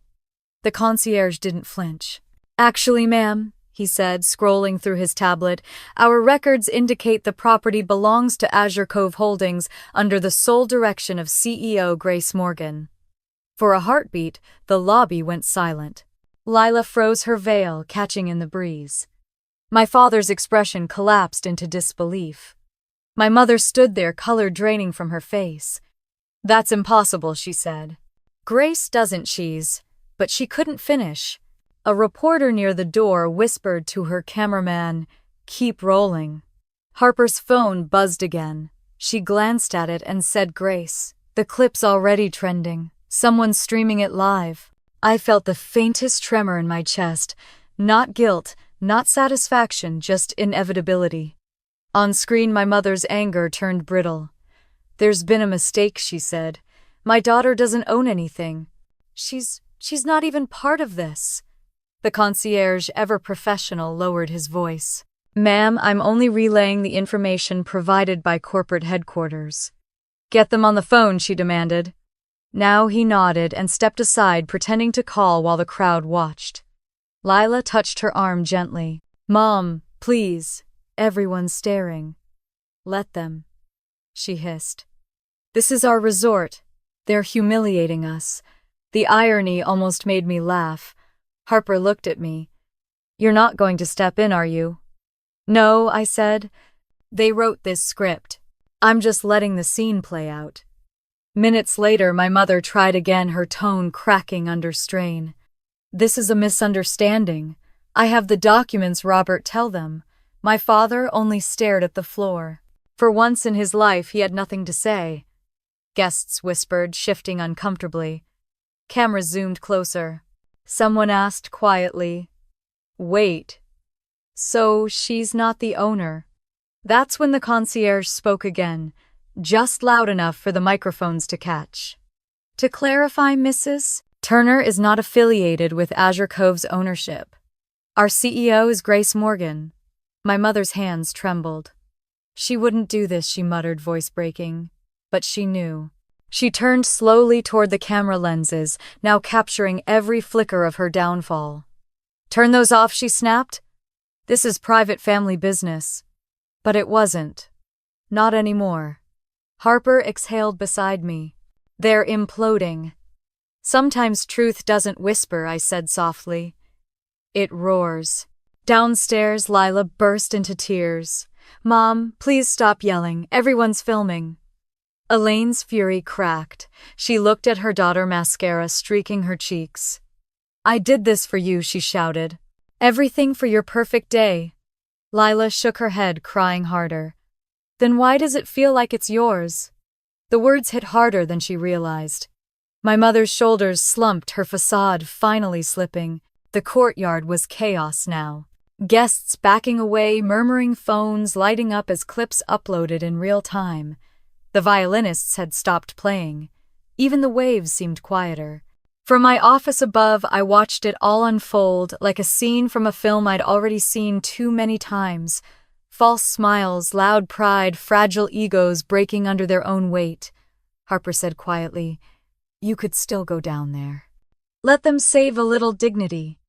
The concierge didn't flinch. "Actually, ma'am," he said, scrolling through his tablet, "our records indicate the property belongs to Azure Cove Holdings under the sole direction of CEO Grace Morgan." For a heartbeat, the lobby went silent. Lila froze, her veil catching in the breeze. My father's expression collapsed into disbelief. My mother stood there, color draining from her face. "That's impossible," she said. "Grace doesn't cheese." But she couldn't finish. A reporter near the door whispered to her cameraman, "Keep rolling." Harper's phone buzzed again. She glanced at it and said grace. The clip's already trending. Someone's streaming it live. I felt the faintest tremor in my chest. Not guilt, not satisfaction, just inevitability. On screen, my mother's anger turned brittle. "There's been a mistake," she said. "My daughter doesn't own anything. She's not even part of this." The concierge, ever professional, lowered his voice. "Ma'am, I'm only relaying the information provided by corporate headquarters." "Get them on the phone," she demanded. Now he nodded and stepped aside, pretending to call while the crowd watched. Lila touched her arm gently. "Mom, please. Everyone's staring." "Let them," she hissed. "This is our resort. They're humiliating us." The irony almost made me laugh. Harper looked at me. "You're not going to step in, are you?" "No," I said. "They wrote this script. I'm just letting the scene play out." Minutes later, my mother tried again, her tone cracking under strain. "This is a misunderstanding. I have the documents, Robert, tell them." My father only stared at the floor. For once in his life, he had nothing to say. Guests whispered, shifting uncomfortably. Cameras zoomed closer. Someone asked quietly, "Wait, so she's not the owner?" That's when the concierge spoke again, just loud enough for the microphones to catch. "To clarify, Mrs. Turner is not affiliated with Azure Cove's ownership. Our CEO is Grace Morgan." My mother's hands trembled. "She wouldn't do this," she muttered, voice breaking. But she knew. She turned slowly toward the camera lenses, now capturing every flicker of her downfall. "Turn those off," she snapped. "This is private family business." But it wasn't. Not anymore. Harper exhaled beside me. "They're imploding." "Sometimes truth doesn't whisper," I said softly. "It roars." Downstairs, Lila burst into tears. "Mom, please stop yelling. Everyone's filming." Elaine's fury cracked. She looked at her daughter, mascara streaking her cheeks. "I did this for you," she shouted. "Everything for your perfect day." Lila shook her head, crying harder. "Then why does it feel like it's yours?" The words hit harder than she realized. My mother's shoulders slumped, her facade finally slipping. The courtyard was chaos now. Guests backing away, murmuring, phones lighting up as clips uploaded in real time. The violinists had stopped playing. Even the waves seemed quieter. From my office above, I watched it all unfold, like a scene from a film I'd already seen too many times. False smiles, loud pride, fragile egos breaking under their own weight. Harper said quietly, "You could still go down there. Let them save a little dignity."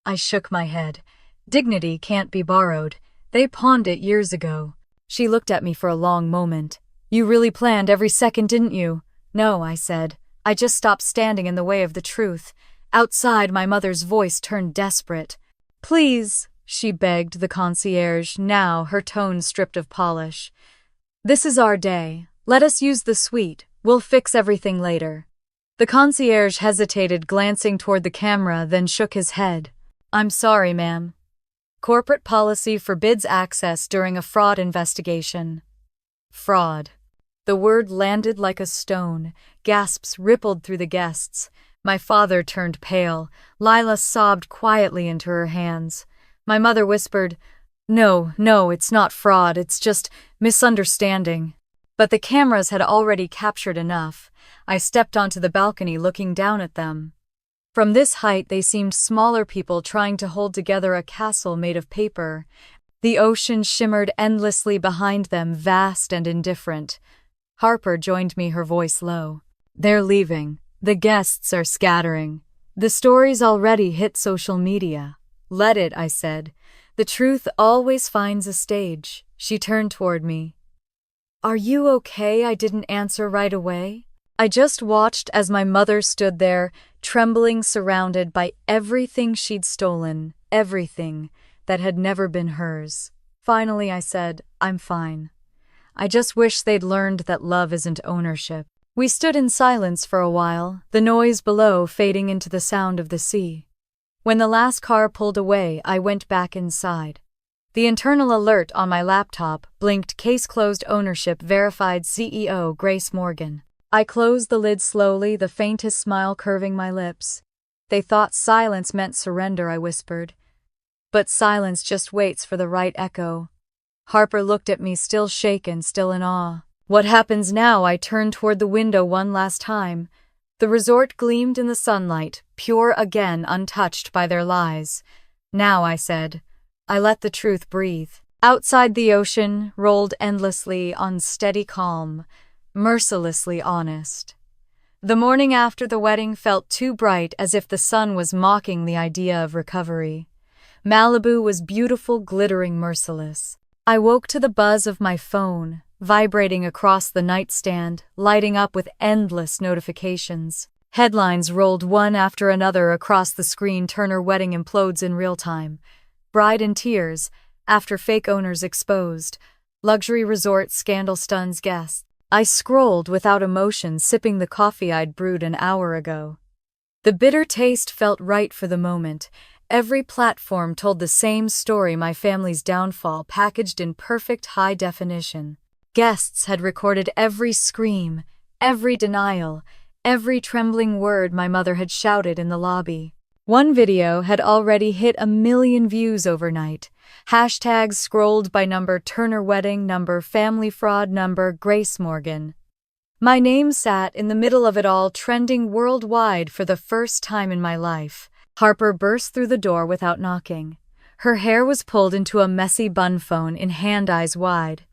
I shook my head. "Dignity can't be borrowed. They pawned it years ago." She looked at me for a long moment. "You really planned every second, didn't you?" "No," I said. "I just stopped standing in the way of the truth." Outside, my mother's voice turned desperate. "Please," she begged the concierge, now her tone stripped of polish. "This is our day. Let us use the suite. We'll fix everything later." The concierge hesitated, glancing toward the camera, then shook his head. "I'm sorry, ma'am. Corporate policy forbids access during a fraud investigation." Fraud. The word landed like a stone. Gasps rippled through the guests. My father turned pale. Lila sobbed quietly into her hands. My mother whispered, No, it's not fraud, it's just misunderstanding." But the cameras had already captured enough. I stepped onto the balcony, looking down at them. From this height, they seemed smaller people trying to hold together a castle made of paper. The ocean shimmered endlessly behind them, vast and indifferent. Harper joined me, her voice low. "They're leaving. The guests are scattering. The story's already hit social media." "Let it," I said. "The truth always finds a stage." She turned toward me. "Are you okay?" I didn't answer right away. I just watched as my mother stood there, trembling, surrounded by everything she'd stolen, everything that had never been hers. Finally, I said, "I'm fine. I just wish they'd learned that love isn't ownership." We stood in silence for a while, the noise below fading into the sound of the sea. When the last car pulled away, I went back inside. The internal alert on my laptop blinked case closed ownership verified CEO Grace Morgan. I closed the lid slowly, the faintest smile curving my lips. They thought silence meant surrender, I whispered. But silence just waits for the right echo. Harper looked at me, still shaken, still in awe. What happens now? I turned toward the window one last time. The resort gleamed in the sunlight, pure again, untouched by their lies. Now, I said. I let the truth breathe. Outside, the ocean rolled endlessly on steady calm, mercilessly honest. The morning after the wedding felt too bright, as if the sun was mocking the idea of recovery. Malibu was beautiful, glittering, merciless. I woke to the buzz of my phone, vibrating across the nightstand, lighting up with endless notifications. Headlines rolled one after another across the screen. Turner wedding implodes in real time. Bride in tears, after fake owners exposed. Luxury resort scandal stuns guests. I scrolled without emotion, sipping the coffee I'd brewed an hour ago. The bitter taste felt right for the moment. Every platform told the same story, my family's downfall, packaged in perfect high definition. Guests had recorded every scream, every denial, every trembling word my mother had shouted in the lobby. One video had already hit 1 million views overnight. Hashtags scrolled by number: Turner wedding, number family fraud, number Grace Morgan. My name sat in the middle of it all, trending worldwide for the first time in my life. Harper burst through the door without knocking. Her hair was pulled into a messy bun, phone in hand, eyes wide.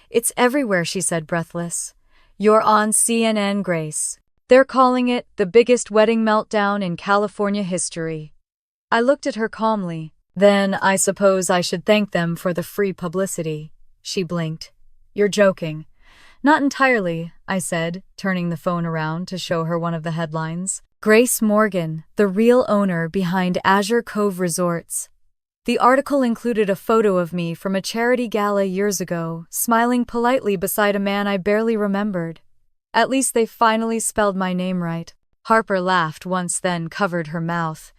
"It's everywhere," she said, breathless. "You're on CNN, Grace. They're calling it the biggest wedding meltdown in California history." I looked at her calmly. "Then I suppose I should thank them for the free publicity." She blinked. "You're joking." "Not entirely," I said, turning the phone around to show her one of the headlines. "Grace Morgan, the real owner behind Azure Cove Resorts." The article included a photo of me from a charity gala years ago, smiling politely beside a man I barely remembered. At least they finally spelled my name right. Harper laughed once, then covered her mouth.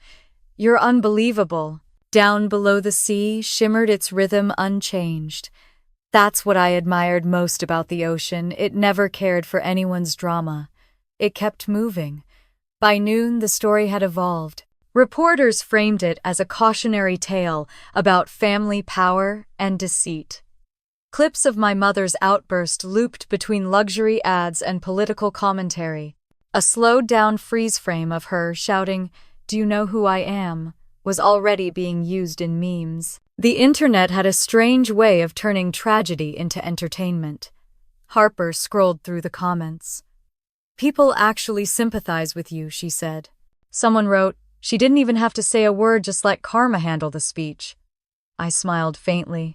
"You're unbelievable." Down below, the sea shimmered, its rhythm unchanged. That's what I admired most about the ocean. It never cared for anyone's drama. It kept moving. By noon, the story had evolved. Reporters framed it as a cautionary tale about family power and deceit. Clips of my mother's outburst looped between luxury ads and political commentary. A slowed-down freeze frame of her shouting, "Do you know who I am?" was already being used in memes. The internet had a strange way of turning tragedy into entertainment. Harper scrolled through the comments. "People actually sympathize with you," she said. Someone wrote, "She didn't even have to say a word, just let karma handle the speech." I smiled faintly.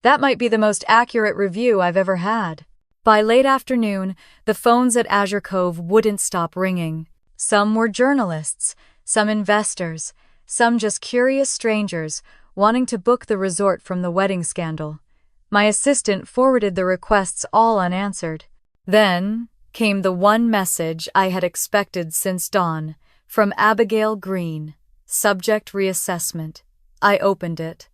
That might be the most accurate review I've ever had. By late afternoon, the phones at Azure Cove wouldn't stop ringing. Some were journalists, some investors, some just curious strangers wanting to book the resort from the wedding scandal. My assistant forwarded the requests, all unanswered. Then came the one message I had expected since dawn, from Abigail Green. Subject: reassessment. I opened it.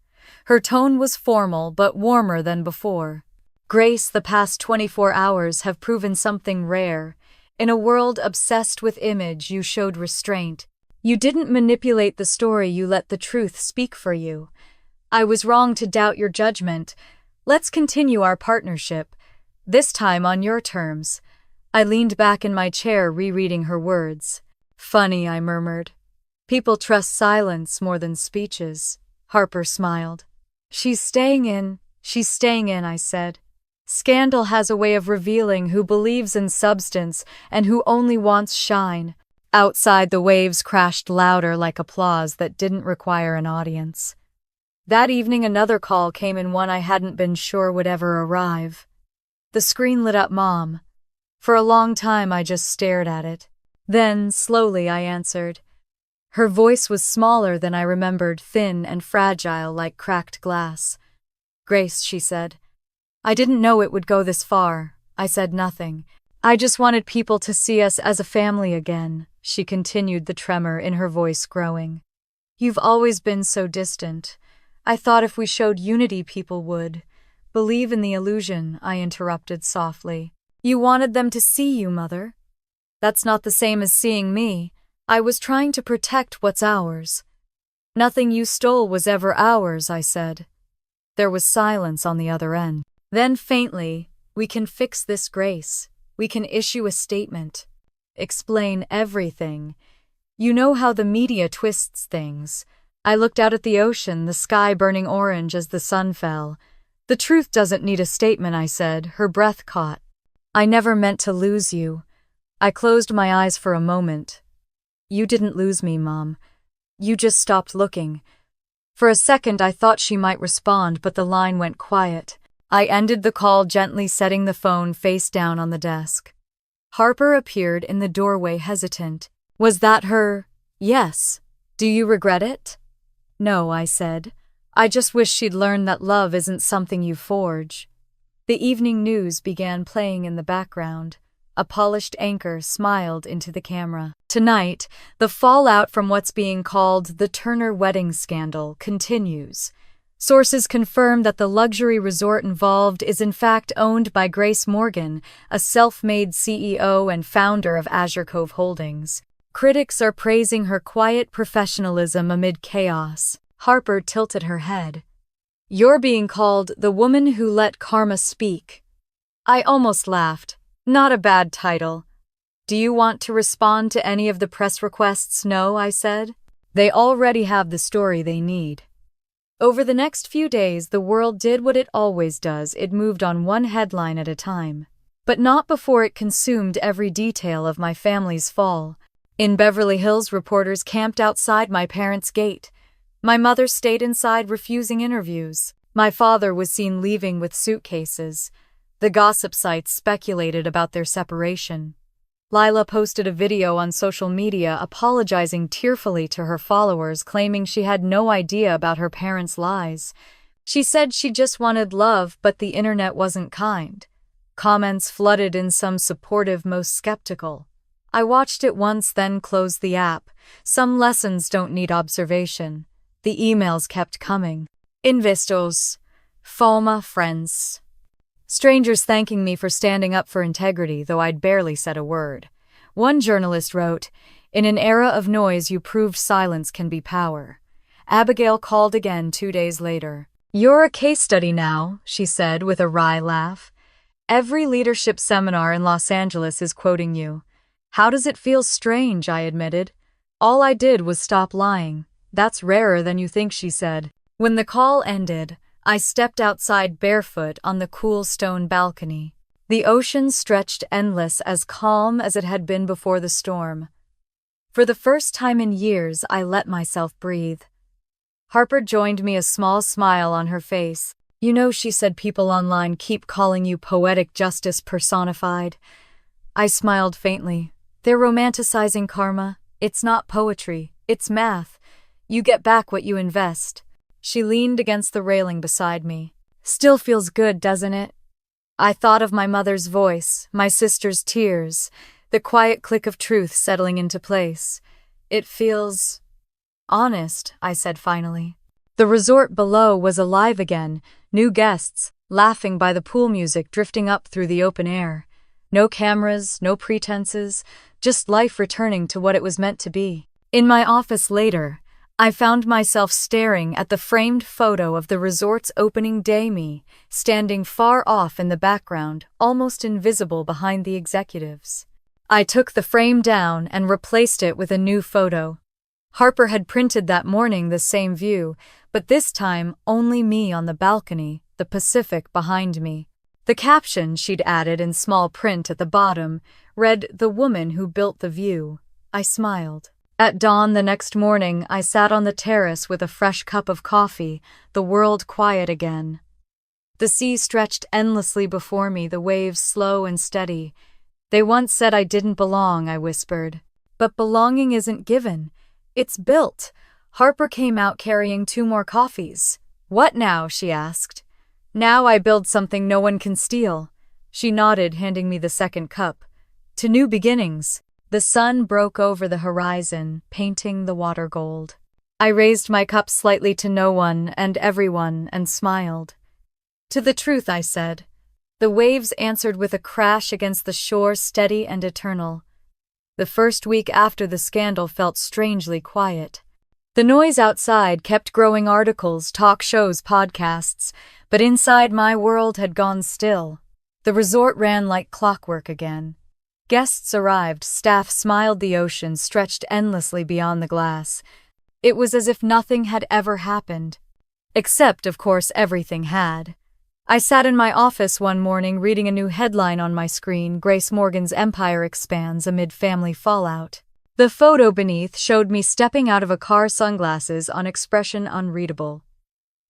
Her tone was formal but warmer than before. "Grace, the past 24 hours have proven something rare. In a world obsessed with image, you showed restraint. You didn't manipulate the story, you let the truth speak for you. I was wrong to doubt your judgment. Let's continue our partnership, this time on your terms." I leaned back in my chair, rereading her words. "Funny," I murmured. "People trust silence more than speeches." Harper smiled. She's staying in," I said. "Scandal has a way of revealing who believes in substance and who only wants shine." Outside, the waves crashed louder, like applause that didn't require an audience. That evening, another call came in, one I hadn't been sure would ever arrive. The screen lit up Mom. For a long time, I just stared at it. Then, slowly, I answered. Her voice was smaller than I remembered, thin and fragile like cracked glass. "Grace," she said. "I didn't know it would go this far." I said nothing. "I just wanted people to see us as a family again," she continued, the tremor in her voice growing. "You've always been so distant. I thought if we showed unity people would. Believe in the illusion, I interrupted softly. You wanted them to see you, Mother. That's not the same as seeing me. I was trying to protect what's ours. Nothing you stole was ever ours, I said. There was silence on the other end. Then faintly, we can fix this, Grace. We can issue a statement. Explain everything. You know how the media twists things. I looked out at the ocean, the sky burning orange as the sun fell. The truth doesn't need a statement, I said, her breath caught. I never meant to lose you. I closed my eyes for a moment. You didn't lose me, Mom. You just stopped looking. For a second I thought she might respond, but the line went quiet. I ended the call, gently setting the phone face down on the desk. Harper appeared in the doorway, hesitant. Was that her? Yes. Do you regret it? No, I said. I just wish she'd learned that love isn't something you forge. The evening news began playing in the background. A polished anchor smiled into the camera. Tonight, the fallout from what's being called the Turner wedding scandal continues. Sources confirm that the luxury resort involved is in fact owned by Grace Morgan, a self-made CEO and founder of Azure Cove Holdings. Critics are praising her quiet professionalism amid chaos. Harper tilted her head. You're being called the woman who let karma speak. I almost laughed. Not a bad title. Do you want to respond to any of the press requests? No, I said. They already have the story they need. Over the next few days, the world did what it always does. It moved on one headline at a time. But not before it consumed every detail of my family's fall. In Beverly Hills, reporters camped outside my parents' gate. My mother stayed inside, refusing interviews. My father was seen leaving with suitcases. The gossip sites speculated about their separation. Lila posted a video on social media apologizing tearfully to her followers, claiming she had no idea about her parents' lies. She said she just wanted love, but the internet wasn't kind. Comments flooded in, some supportive, most skeptical. I watched it once, then closed the app. Some lessons don't need observation. The emails kept coming. Investors, former friends. Strangers thanking me for standing up for integrity, though I'd barely said a word. One journalist wrote, "In an era of noise, you proved silence can be power." Abigail called again 2 days later. You're a case study now, she said with a wry laugh. Every leadership seminar in Los Angeles is quoting you. How does it feel? Strange, I admitted. All I did was stop lying. That's rarer than you think, she said. When the call ended, I stepped outside barefoot on the cool stone balcony. The ocean stretched endless, as calm as it had been before the storm. For the first time in years, I let myself breathe. Harper joined me, a small smile on her face. You know, she said, people online keep calling you poetic justice personified. I smiled faintly. They're romanticizing karma. It's not poetry. It's math. You get back what you invest. She leaned against the railing beside me. Still feels good, doesn't it? I thought of my mother's voice, my sister's tears, the quiet click of truth settling into place. It feels honest, I said finally. The resort below was alive again, new guests, laughing by the pool music drifting up through the open air. No cameras, no pretenses, just life returning to what it was meant to be. In my office later, I found myself staring at the framed photo of the resort's opening day, me, standing far off in the background, almost invisible behind the executives. I took the frame down and replaced it with a new photo. Harper had printed that morning the same view, but this time only me on the balcony, the Pacific behind me. The caption she'd added in small print at the bottom read, "The woman who built the view." I smiled. At dawn the next morning, I sat on the terrace with a fresh cup of coffee, the world quiet again. The sea stretched endlessly before me, the waves slow and steady. They once said I didn't belong, I whispered. But belonging isn't given. It's built. Harper came out carrying 2 more coffees. What now? She asked. Now I build something no one can steal. She nodded, handing me the second cup. To new beginnings. The sun broke over the horizon, painting the water gold. I raised my cup slightly to no one and everyone and smiled. To the truth, I said. The waves answered with a crash against the shore, steady and eternal. The first week after the scandal felt strangely quiet. The noise outside kept growing: articles, talk shows, podcasts, but inside my world had gone still. The resort ran like clockwork again. Guests arrived, staff smiled, the ocean stretched endlessly beyond the glass. It was as if nothing had ever happened. Except, of course, everything had. I sat in my office one morning reading a new headline on my screen: Grace Morgan's empire expands amid family fallout. The photo beneath showed me stepping out of a car, sunglasses on, expression unreadable.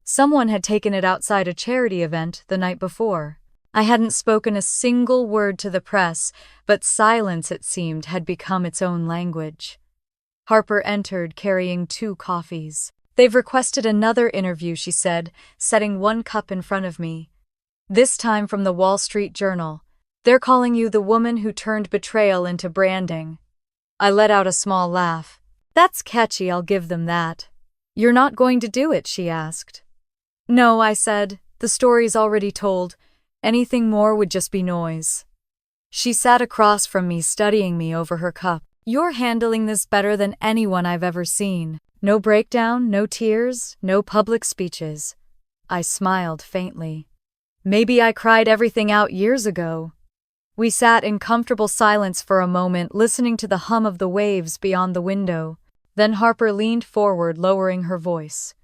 Someone had taken it outside a charity event the night before. I hadn't spoken a single word to the press, but silence, it seemed, had become its own language. Harper entered carrying 2 coffees. They've requested another interview, she said, setting one cup in front of me. This time from the Wall Street Journal. They're calling you the woman who turned betrayal into branding. I let out a small laugh. That's catchy, I'll give them that. You're not going to do it, she asked. No, I said. The story's already told. Anything more would just be noise. She sat across from me, studying me over her cup. You're handling this better than anyone I've ever seen. No breakdown, no tears, no public speeches. I smiled faintly. Maybe I cried everything out years ago. We sat in comfortable silence for a moment, listening to the hum of the waves beyond the window. Then Harper leaned forward, lowering her voice.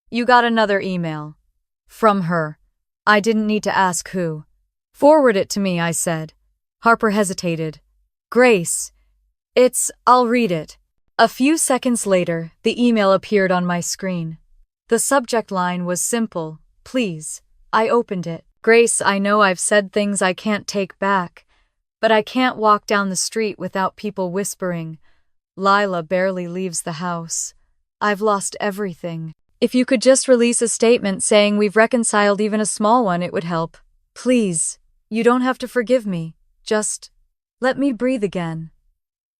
You got another email. From her. I didn't need to ask who. Forward it to me, I said. Harper hesitated. Grace. I'll read it. A few seconds later, the email appeared on my screen. The subject line was simple: please. I opened it. Grace, I know I've said things I can't take back, but I can't walk down the street without people whispering. Lila barely leaves the house. I've lost everything. If you could just release a statement saying we've reconciled, even a small one, it would help. Please. You don't have to forgive me. Just let me breathe again.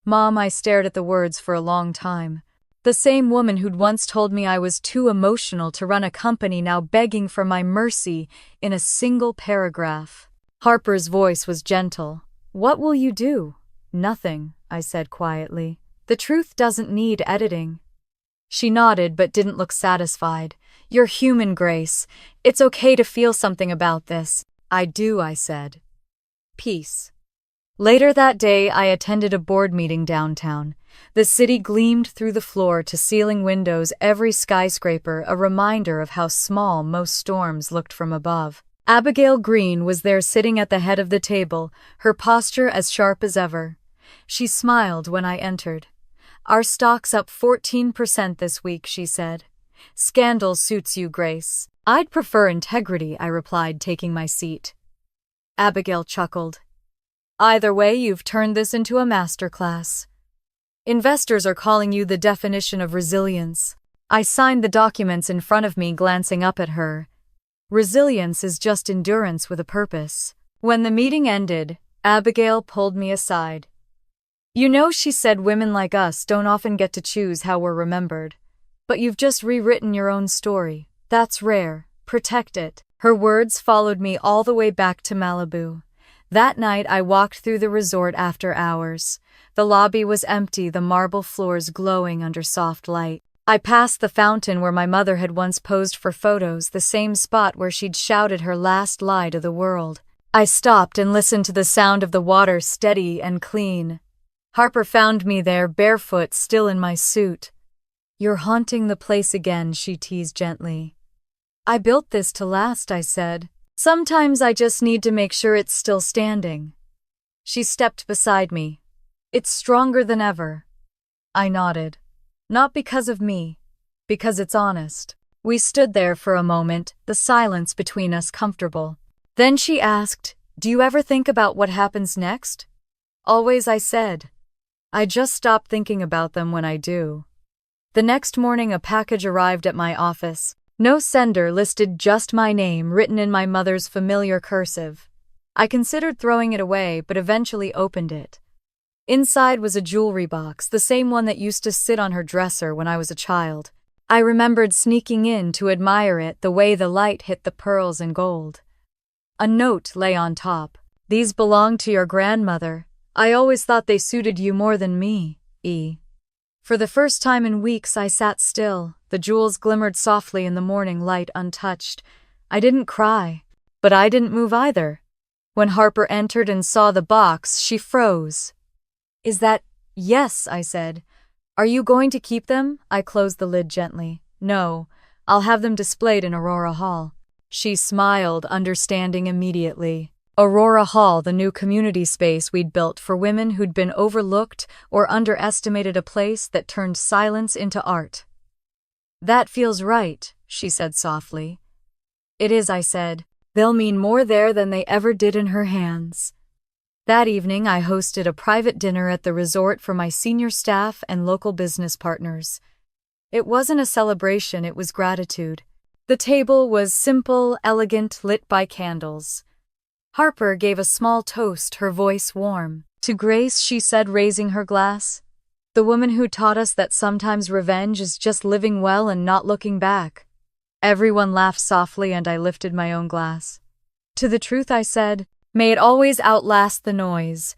Mom, I stared at the words for a long time. The same woman who'd once told me I was too emotional to run a company, now begging for my mercy in a single paragraph. Harper's voice was gentle. What will you do? Nothing, I said quietly. The truth doesn't need editing. She nodded but didn't look satisfied. You're human, Grace. It's okay to feel something about this. I do, I said. Peace. Later that day, I attended a board meeting downtown. The city gleamed through the floor-to-ceiling windows, every skyscraper a reminder of how small most storms looked from above. Abigail Green was there, sitting at the head of the table, her posture as sharp as ever. She smiled when I entered. Our stock's up 14% this week, she said. Scandal suits you, Grace. I'd prefer integrity, I replied, taking my seat. Abigail chuckled. Either way, you've turned this into a masterclass. Investors are calling you the definition of resilience. I signed the documents in front of me, glancing up at her. Resilience is just endurance with a purpose. When the meeting ended, Abigail pulled me aside. You know, she said, women like us don't often get to choose how we're remembered. But you've just rewritten your own story. That's rare. Protect it. Her words followed me all the way back to Malibu. That night, I walked through the resort after hours. The lobby was empty, the marble floors glowing under soft light. I passed the fountain where my mother had once posed for photos, the same spot where she'd shouted her last lie to the world. I stopped and listened to the sound of the water, steady and clean. Harper found me there, barefoot, still in my suit. You're haunting the place again, she teased gently. I built this to last, I said. Sometimes I just need to make sure it's still standing. She stepped beside me. It's stronger than ever. I nodded. Not because of me, because it's honest. We stood there for a moment, the silence between us comfortable. Then she asked, do you ever think about what happens next? Always, I said. I just stop thinking about them when I do. The next morning, a package arrived at my office. No sender, listed just my name, written in my mother's familiar cursive. I considered throwing it away, but eventually opened it. Inside was a jewelry box, the same one that used to sit on her dresser when I was a child. I remembered sneaking in to admire it the way the light hit the pearls and gold. A note lay on top. "These belong to your grandmother. I always thought they suited you more than me, E." For the first time in weeks I sat still. The jewels glimmered softly in the morning light untouched. I didn't cry, but I didn't move either. When Harper entered and saw the box, she froze. "Is that—" "Yes," I said. "Are you going to keep them?" I closed the lid gently. "No, I'll have them displayed in Aurora Hall." She smiled, understanding immediately. Aurora Hall, the new community space we'd built for women who'd been overlooked or underestimated, a place that turned silence into art. "That feels right," she said softly. "It is," I said. "They'll mean more there than they ever did in her hands." That evening, I hosted a private dinner at the resort for my senior staff and local business partners. It wasn't a celebration, it was gratitude. The table was simple, elegant, lit by candles. Harper gave a small toast, her voice warm. "To Grace," she said, raising her glass. "The woman who taught us that sometimes revenge is just living well and not looking back." Everyone laughed softly and I lifted my own glass. "To the truth," I said. "May it always outlast the noise."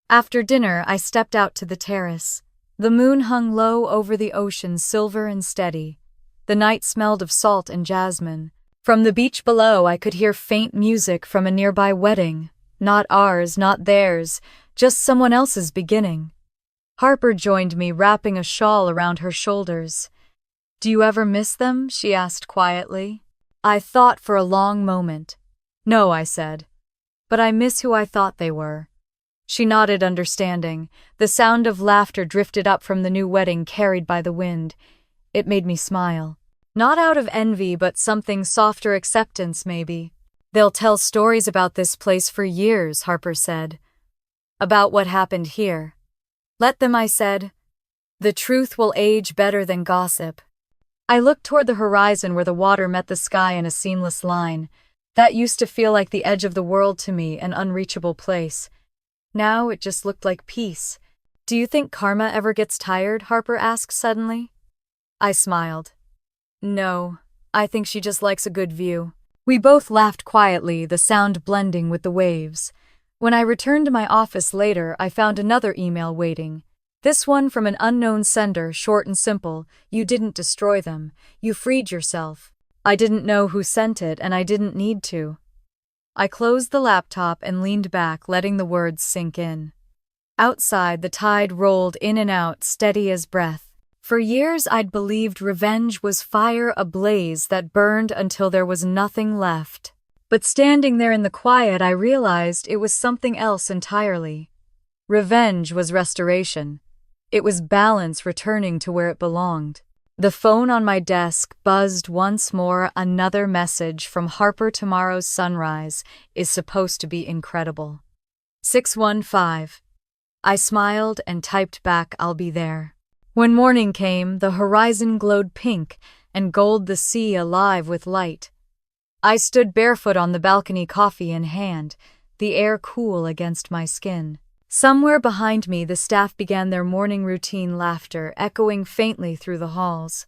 After dinner, I stepped out to the terrace. The moon hung low over the ocean, silver and steady. The night smelled of salt and jasmine. From the beach below, I could hear faint music from a nearby wedding. Not ours, not theirs, just someone else's beginning. Harper joined me, wrapping a shawl around her shoulders. "Do you ever miss them?" she asked quietly. I thought for a long moment. "No," I said. "But I miss who I thought they were." She nodded, understanding. The sound of laughter drifted up from the new wedding, carried by the wind. It made me smile. Not out of envy, but something softer, acceptance maybe. "They'll tell stories about this place for years," Harper said. "About what happened here." "Let them," I said. "The truth will age better than gossip." I looked toward the horizon where the water met the sky in a seamless line. That used to feel like the edge of the world to me, an unreachable place. Now it just looked like peace. "Do you think karma ever gets tired?" Harper asked suddenly. I smiled. "No, I think she just likes a good view." We both laughed quietly, the sound blending with the waves. When I returned to my office later, I found another email waiting. This one from an unknown sender, short and simple. "You didn't destroy them. You freed yourself." I didn't know who sent it, and I didn't need to. I closed the laptop and leaned back, letting the words sink in. Outside, the tide rolled in and out, steady as breath. For years, I'd believed revenge was fire ablaze that burned until there was nothing left. But standing there in the quiet, I realized it was something else entirely. Revenge was restoration. It was balance returning to where it belonged. The phone on my desk buzzed once more. Another message from Harper. "Tomorrow's sunrise is supposed to be incredible. 615. I smiled and typed back, "I'll be there." When morning came, the horizon glowed pink and gold, the sea alive with light. I stood barefoot on the balcony, coffee in hand, the air cool against my skin. Somewhere behind me, the staff began their morning routine, laughter echoing faintly through the halls.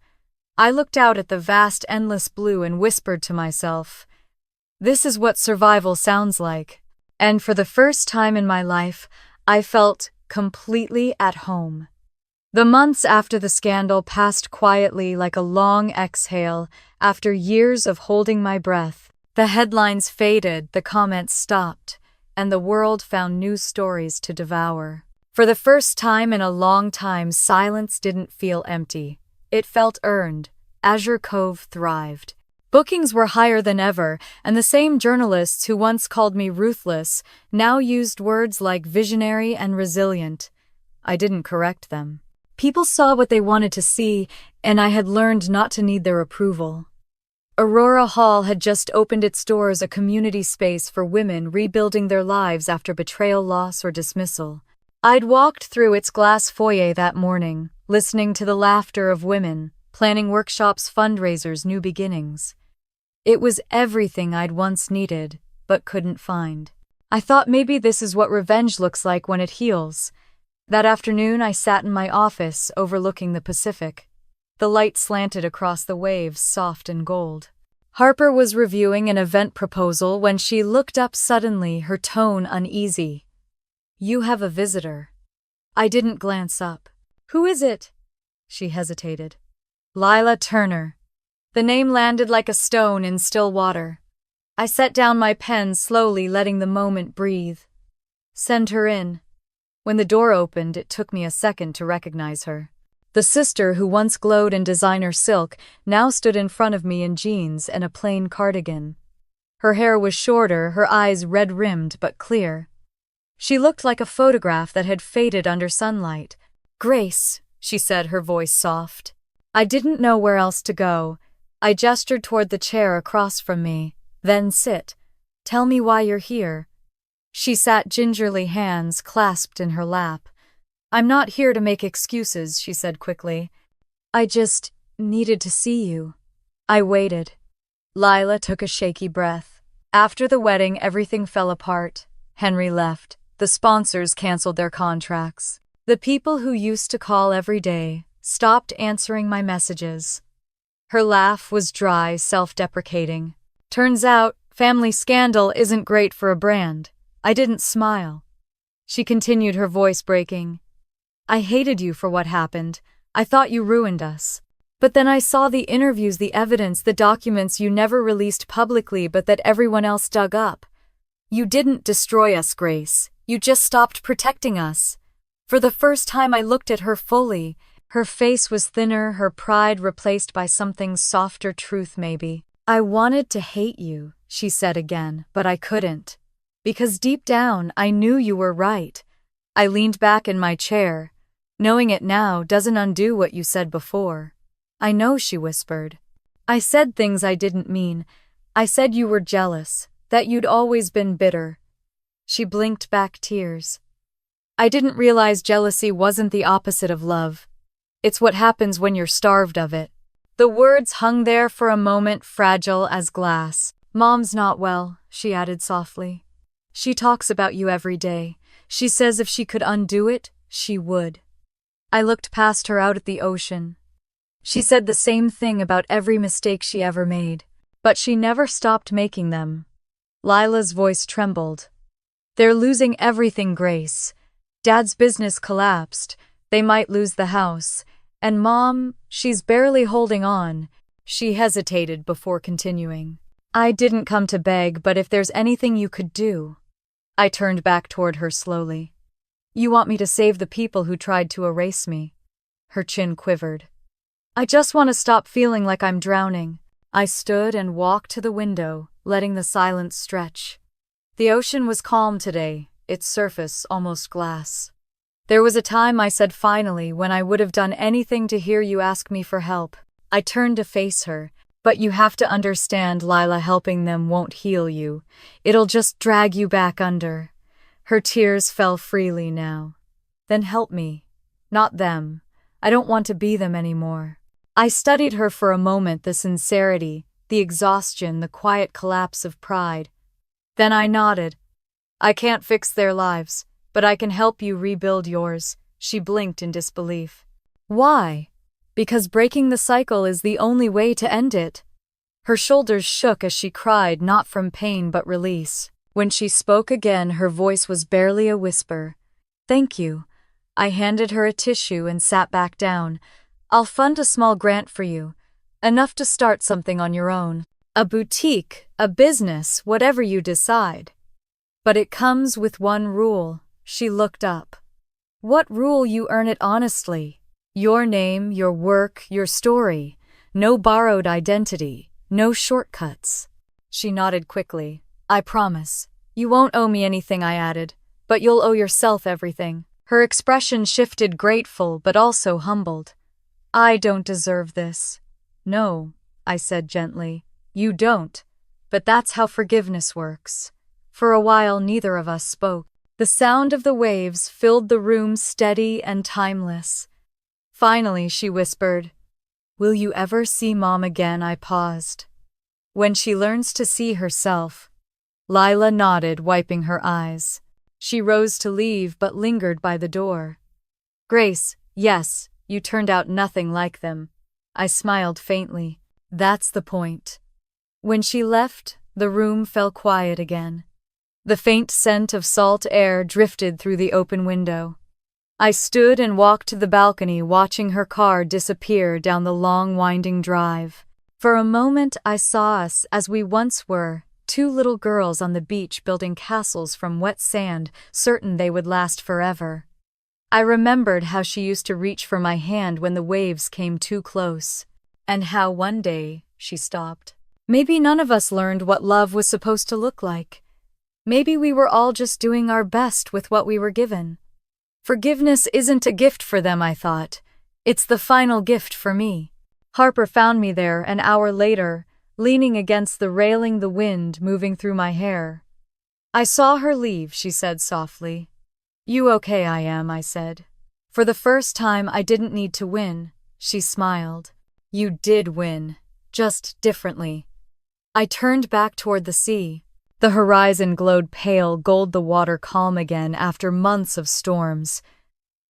I looked out at the vast, endless blue and whispered to myself, "This is what survival sounds like." And for the first time in my life, I felt completely at home. The months after the scandal passed quietly, like a long exhale after years of holding my breath. The headlines faded, the comments stopped, and the world found new stories to devour. For the first time in a long time, silence didn't feel empty. It felt earned. Azure Cove thrived. Bookings were higher than ever, and the same journalists who once called me ruthless now used words like visionary and resilient. I didn't correct them. People saw what they wanted to see, and I had learned not to need their approval. Aurora Hall had just opened its doors, a community space for women rebuilding their lives after betrayal, loss, or dismissal. I'd walked through its glass foyer that morning, listening to the laughter of women, planning workshops, fundraisers, new beginnings. It was everything I'd once needed, but couldn't find. I thought maybe this is what revenge looks like when it heals. That afternoon, I sat in my office overlooking the Pacific. The light slanted across the waves, soft and gold. Harper was reviewing an event proposal when she looked up suddenly, her tone uneasy. "You have a visitor." I didn't glance up. "Who is it?" She hesitated. "Lila Turner." The name landed like a stone in still water. I set down my pen slowly, letting the moment breathe. "Send her in." When the door opened, it took me a second to recognize her. The sister who once glowed in designer silk now stood in front of me in jeans and a plain cardigan. Her hair was shorter, her eyes red-rimmed but clear. She looked like a photograph that had faded under sunlight. "Grace," she said, her voice soft. I didn't know where else to go. I gestured toward the chair across from me. "Then sit. Tell me why you're here." She sat gingerly, hands clasped in her lap. "I'm not here to make excuses," she said quickly. "I just needed to see you." I waited. Lila took a shaky breath. After the wedding, everything fell apart. Henry left. The sponsors canceled their contracts. The people who used to call every day stopped answering my messages. Her laugh was dry, self-deprecating. "Turns out, family scandal isn't great for a brand." I didn't smile. She continued, her voice breaking. "I hated you for what happened. I thought you ruined us. But then I saw the interviews, the evidence, the documents you never released publicly but that everyone else dug up. You didn't destroy us, Grace. You just stopped protecting us." For the first time I looked at her fully. Her face was thinner, her pride replaced by something softer, truth maybe. "I wanted to hate you," she said again, "but I couldn't. Because deep down, I knew you were right." I leaned back in my chair. "Knowing it now doesn't undo what you said before." "I know," she whispered. "I said things I didn't mean. I said you were jealous, that you'd always been bitter." She blinked back tears. "I didn't realize jealousy wasn't the opposite of love. It's what happens when you're starved of it." The words hung there for a moment, fragile as glass. "Mom's not well," she added softly. "She talks about you every day. She says if she could undo it, she would." I looked past her out at the ocean. She said the same thing about every mistake she ever made, but she never stopped making them. Lila's voice trembled. "They're losing everything, Grace. Dad's business collapsed. They might lose the house. And Mom, she's barely holding on." She hesitated before continuing. "I didn't come to beg, but if there's anything you could do." I turned back toward her slowly. "You want me to save the people who tried to erase me?" Her chin quivered. "I just want to stop feeling like I'm drowning." I stood and walked to the window, letting the silence stretch. The ocean was calm today, its surface almost glass. "There was a time," I said finally, "when I would have done anything to hear you ask me for help." I turned to face her. "But you have to understand, Lila, helping them won't heal you. It'll just drag you back under." Her tears fell freely now. "Then help me. Not them. I don't want to be them anymore." I studied her for a moment, the sincerity, the exhaustion, the quiet collapse of pride. Then I nodded. "I can't fix their lives, but I can help you rebuild yours." She blinked in disbelief. "Why?" "Because breaking the cycle is the only way to end it." Her shoulders shook as she cried, not from pain but release. When she spoke again, her voice was barely a whisper. "Thank you." I handed her a tissue and sat back down. "I'll fund a small grant for you, enough to start something on your own. A boutique, a business, whatever you decide. But it comes with one rule." She looked up. "What rule?" "You earn it honestly. Your name, your work, your story. No borrowed identity, no shortcuts." She nodded quickly. "I promise. You won't owe me anything," I added, "but you'll owe yourself everything." Her expression shifted, grateful but also humbled. "I don't deserve this." "No," I said gently. "You don't. But that's how forgiveness works." For a while neither of us spoke. The sound of the waves filled the room, steady and timeless. Finally she whispered, "Will you ever see Mom again?" I paused. "When she learns to see herself." Lila nodded, wiping her eyes. She rose to leave but lingered by the door. "Grace, yes, you turned out nothing like them. I smiled faintly. That's the point. When she left, the room fell quiet again. The faint scent of salt air drifted through the open window. I stood and walked to the balcony, watching her car disappear down the long, winding drive. For a moment, I saw us as we once were, two little girls on the beach building castles from wet sand, certain they would last forever. I remembered how she used to reach for my hand when the waves came too close, and how one day she stopped. Maybe none of us learned what love was supposed to look like. Maybe we were all just doing our best with what we were given. Forgiveness isn't a gift for them, I thought. It's the final gift for me. Harper found me there an hour later, leaning against the railing, the wind moving through my hair. I saw her leave, she said softly. You okay? I am, I said. For the first time, I didn't need to win. She smiled. You did win, just differently. I turned back toward the sea. The horizon glowed pale gold, the water calm again after months of storms.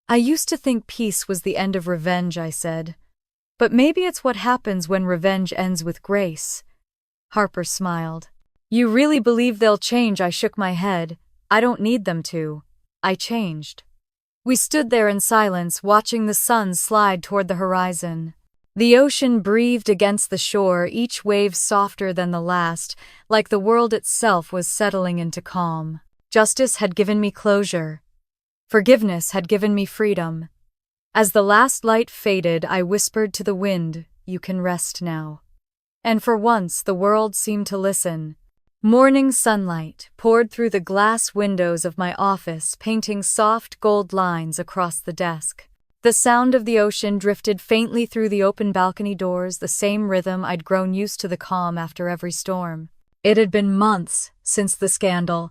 I used to think peace was the end of revenge, I said. But maybe it's what happens when revenge ends with grace. Harper smiled. You really believe they'll change? I shook my head. I don't need them to. I changed. We stood there in silence, watching the sun slide toward the horizon. The ocean breathed against the shore, each wave softer than the last, like the world itself was settling into calm. Justice had given me closure. Forgiveness had given me freedom. As the last light faded, I whispered to the wind, you can rest now. And for once, the world seemed to listen. Morning sunlight poured through the glass windows of my office, painting soft gold lines across the desk. The sound of the ocean drifted faintly through the open balcony doors, the same rhythm I'd grown used to, the calm after every storm. It had been months since the scandal,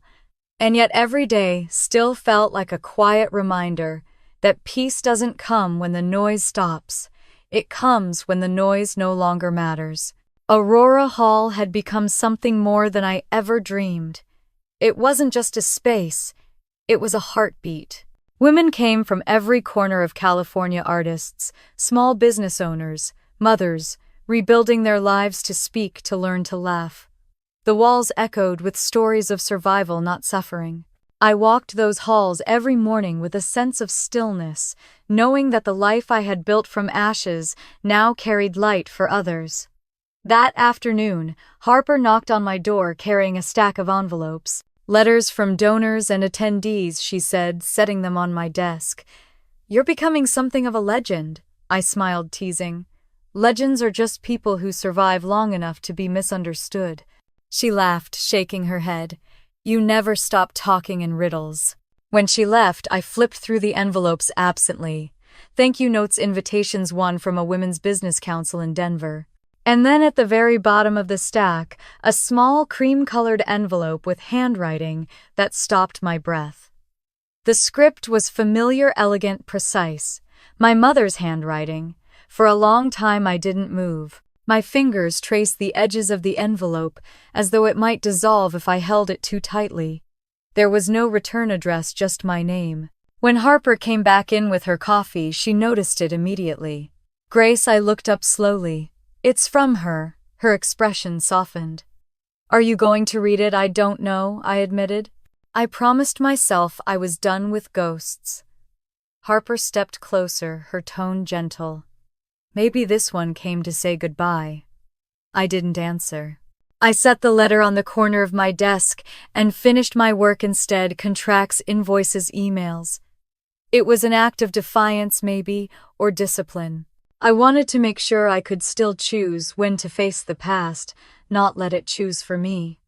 and yet every day still felt like a quiet reminder that peace doesn't come when the noise stops. It comes when the noise no longer matters. Aurora Hall had become something more than I ever dreamed. It wasn't just a space, it was a heartbeat. Women came from every corner of California, artists, small business owners, mothers, rebuilding their lives, to speak, to learn, to laugh. The walls echoed with stories of survival, not suffering. I walked those halls every morning with a sense of stillness, knowing that the life I had built from ashes now carried light for others. That afternoon, Harper knocked on my door carrying a stack of envelopes. Letters from donors and attendees, she said, setting them on my desk. You're becoming something of a legend, I smiled, teasing. Legends are just people who survive long enough to be misunderstood. She laughed, shaking her head. You never stop talking in riddles. When she left, I flipped through the envelopes absently. Thank you notes, invitations, one from a women's business council in Denver. And then at the very bottom of the stack, a small cream-colored envelope with handwriting that stopped my breath. The script was familiar, elegant, precise. My mother's handwriting. For a long time I didn't move. My fingers traced the edges of the envelope as though it might dissolve if I held it too tightly. There was no return address, just my name. When Harper came back in with her coffee, she noticed it immediately. Grace, I looked up slowly. It's from her. Her expression softened. Are you going to read it? I don't know, I admitted. I promised myself I was done with ghosts. Harper stepped closer, her tone gentle. Maybe this one came to say goodbye. I didn't answer. I set the letter on the corner of my desk and finished my work instead, contracts, invoices, emails. It was an act of defiance, maybe, or discipline. I wanted to make sure I could still choose when to face the past, not let it choose for me.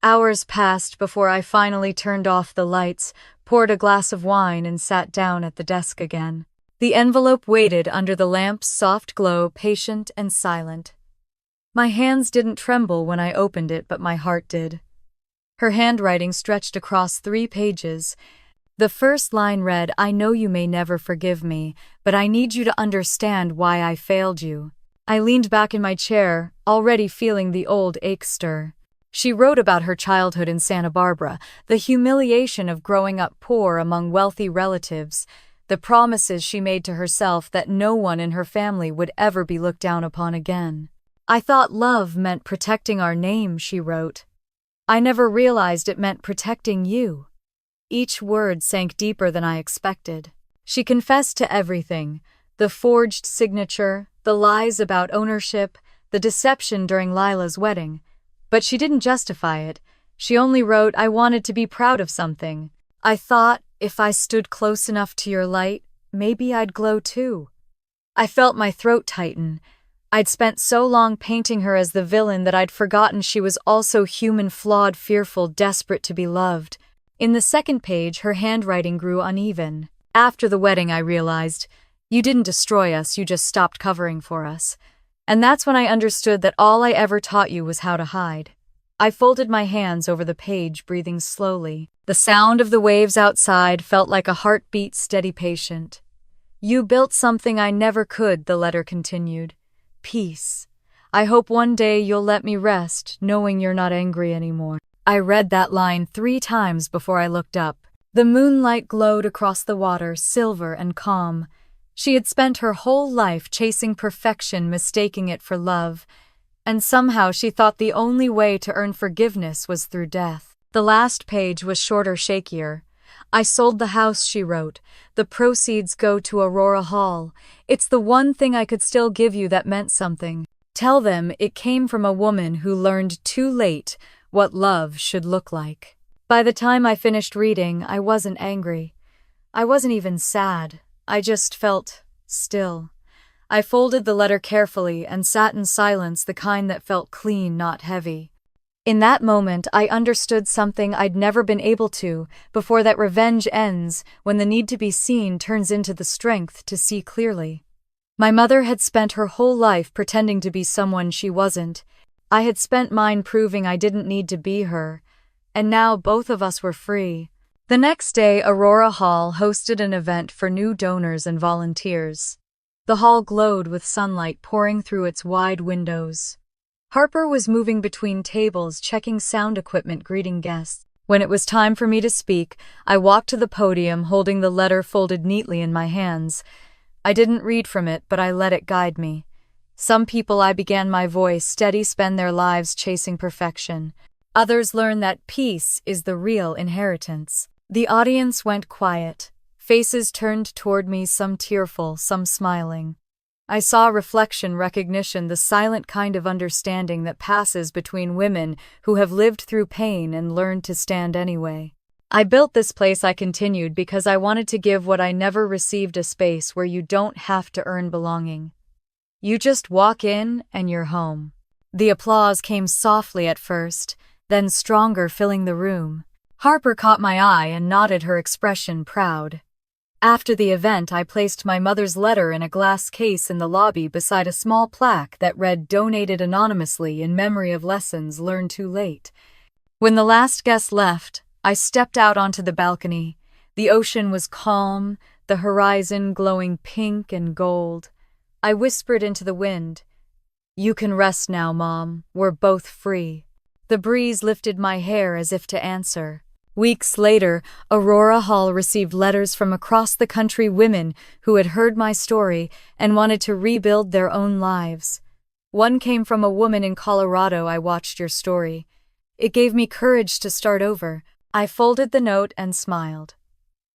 Hours passed before I finally turned off the lights, poured a glass of wine, and sat down at the desk again. The envelope waited under the lamp's soft glow, patient and silent. My hands didn't tremble when I opened it, but my heart did. Her handwriting stretched across 3 pages. The first line read, I know you may never forgive me, but I need you to understand why I failed you. I leaned back in my chair, already feeling the old ache stir. She wrote about her childhood in Santa Barbara, the humiliation of growing up poor among wealthy relatives, the promises she made to herself that no one in her family would ever be looked down upon again. "I thought love meant protecting our name," she wrote. "I never realized it meant protecting you." Each word sank deeper than I expected. She confessed to everything: the forged signature, the lies about ownership, the deception during Lila's wedding. But she didn't justify it. She only wrote, "I wanted to be proud of something. I thought if I stood close enough to your light, maybe I'd glow too." I felt my throat tighten. I'd spent so long painting her as the villain that I'd forgotten she was also human, flawed, fearful, desperate to be loved. In the second page, her handwriting grew uneven. "After the wedding, I realized, you didn't destroy us, you just stopped covering for us. And that's when I understood that all I ever taught you was how to hide." I folded my hands over the page, breathing slowly. The sound of the waves outside felt like a heartbeat, steady, patient. "You built something I never could," the letter continued. "Peace. I hope one day you'll let me rest, knowing you're not angry anymore." I read that line 3 times before I looked up. The moonlight glowed across the water, silver and calm. She had spent her whole life chasing perfection, mistaking it for love, and somehow she thought the only way to earn forgiveness was through death. The last page was shorter, shakier. "I sold the house," she wrote. "The proceeds go to Aurora Hall. It's the one thing I could still give you that meant something. Tell them it came from a woman who learned too late what love should look like." By the time I finished reading, I wasn't angry. I wasn't even sad. I just felt still. I folded the letter carefully and sat in silence, the kind that felt clean, not heavy. In that moment, I understood something I'd never been able to before: that revenge ends when the need to be seen turns into the strength to see clearly. My mother had spent her whole life pretending to be someone she wasn't. I had spent mine proving I didn't need to be her. And now both of us were free. The next day, Aurora Hall hosted an event for new donors and volunteers. The hall glowed with sunlight pouring through its wide windows. Harper was moving between tables, checking sound equipment, greeting guests. When it was time for me to speak, I walked to the podium, holding the letter folded neatly in my hands. I didn't read from it, but I let it guide me. "Some people," I began, my voice steady, "spend their lives chasing perfection. Others learn that peace is the real inheritance." The audience went quiet. Faces turned toward me, some tearful, some smiling. I saw reflection, recognition, the silent kind of understanding that passes between women who have lived through pain and learned to stand anyway. "I built this place," I continued, "because I wanted to give what I never received: a space where you don't have to earn belonging. You just walk in and you're home." The applause came softly at first, then stronger, filling the room. Harper caught my eye and nodded, her expression proud. After the event, I placed my mother's letter in a glass case in the lobby beside a small plaque that read, "Donated anonymously in memory of lessons learned too late." When the last guest left, I stepped out onto the balcony. The ocean was calm, the horizon glowing pink and gold. I whispered into the wind, "You can rest now, Mom. We're both free." The breeze lifted my hair as if to answer. Weeks later, Aurora Hall received letters from across the country, women who had heard my story and wanted to rebuild their own lives. One came from a woman in Colorado: "I watched your story. It gave me courage to start over." I folded the note and smiled.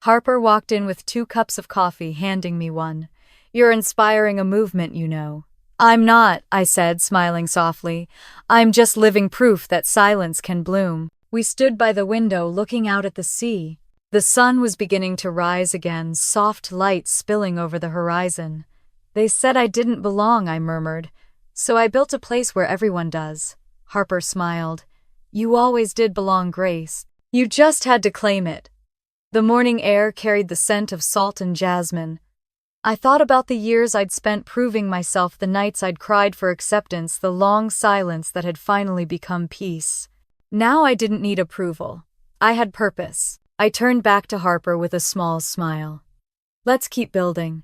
Harper walked in with 2 cups of coffee, handing me one. "You're inspiring a movement, you know." "I'm not," I said, smiling softly. "I'm just living proof that silence can bloom." We stood by the window, looking out at the sea. The sun was beginning to rise again, soft light spilling over the horizon. "They said I didn't belong," I murmured. "So I built a place where everyone does." Harper smiled. "You always did belong, Grace. You just had to claim it." The morning air carried the scent of salt and jasmine. I thought about the years I'd spent proving myself, the nights I'd cried for acceptance, the long silence that had finally become peace. Now I didn't need approval. I had purpose. I turned back to Harper with a small smile. "Let's keep building."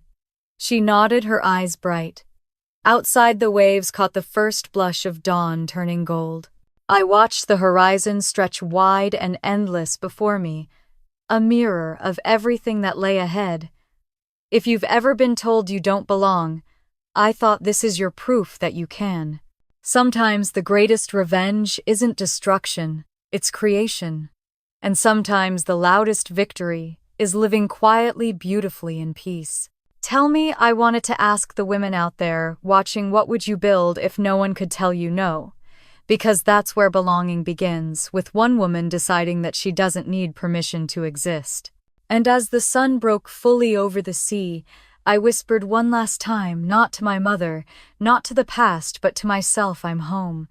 She nodded, her eyes bright. Outside, the waves caught the first blush of dawn turning gold. I watched the horizon stretch wide and endless before me, a mirror of everything that lay ahead. If you've ever been told you don't belong, I thought this is your proof that you can. Sometimes the greatest revenge isn't destruction, it's creation. And sometimes the loudest victory is living quietly, beautifully in peace. Tell me, I wanted to ask the women out there watching, what would you build if no one could tell you no? Because that's where belonging begins, with one woman deciding that she doesn't need permission to exist. And as the sun broke fully over the sea, I whispered one last time, not to my mother, not to the past, but to myself, I'm home.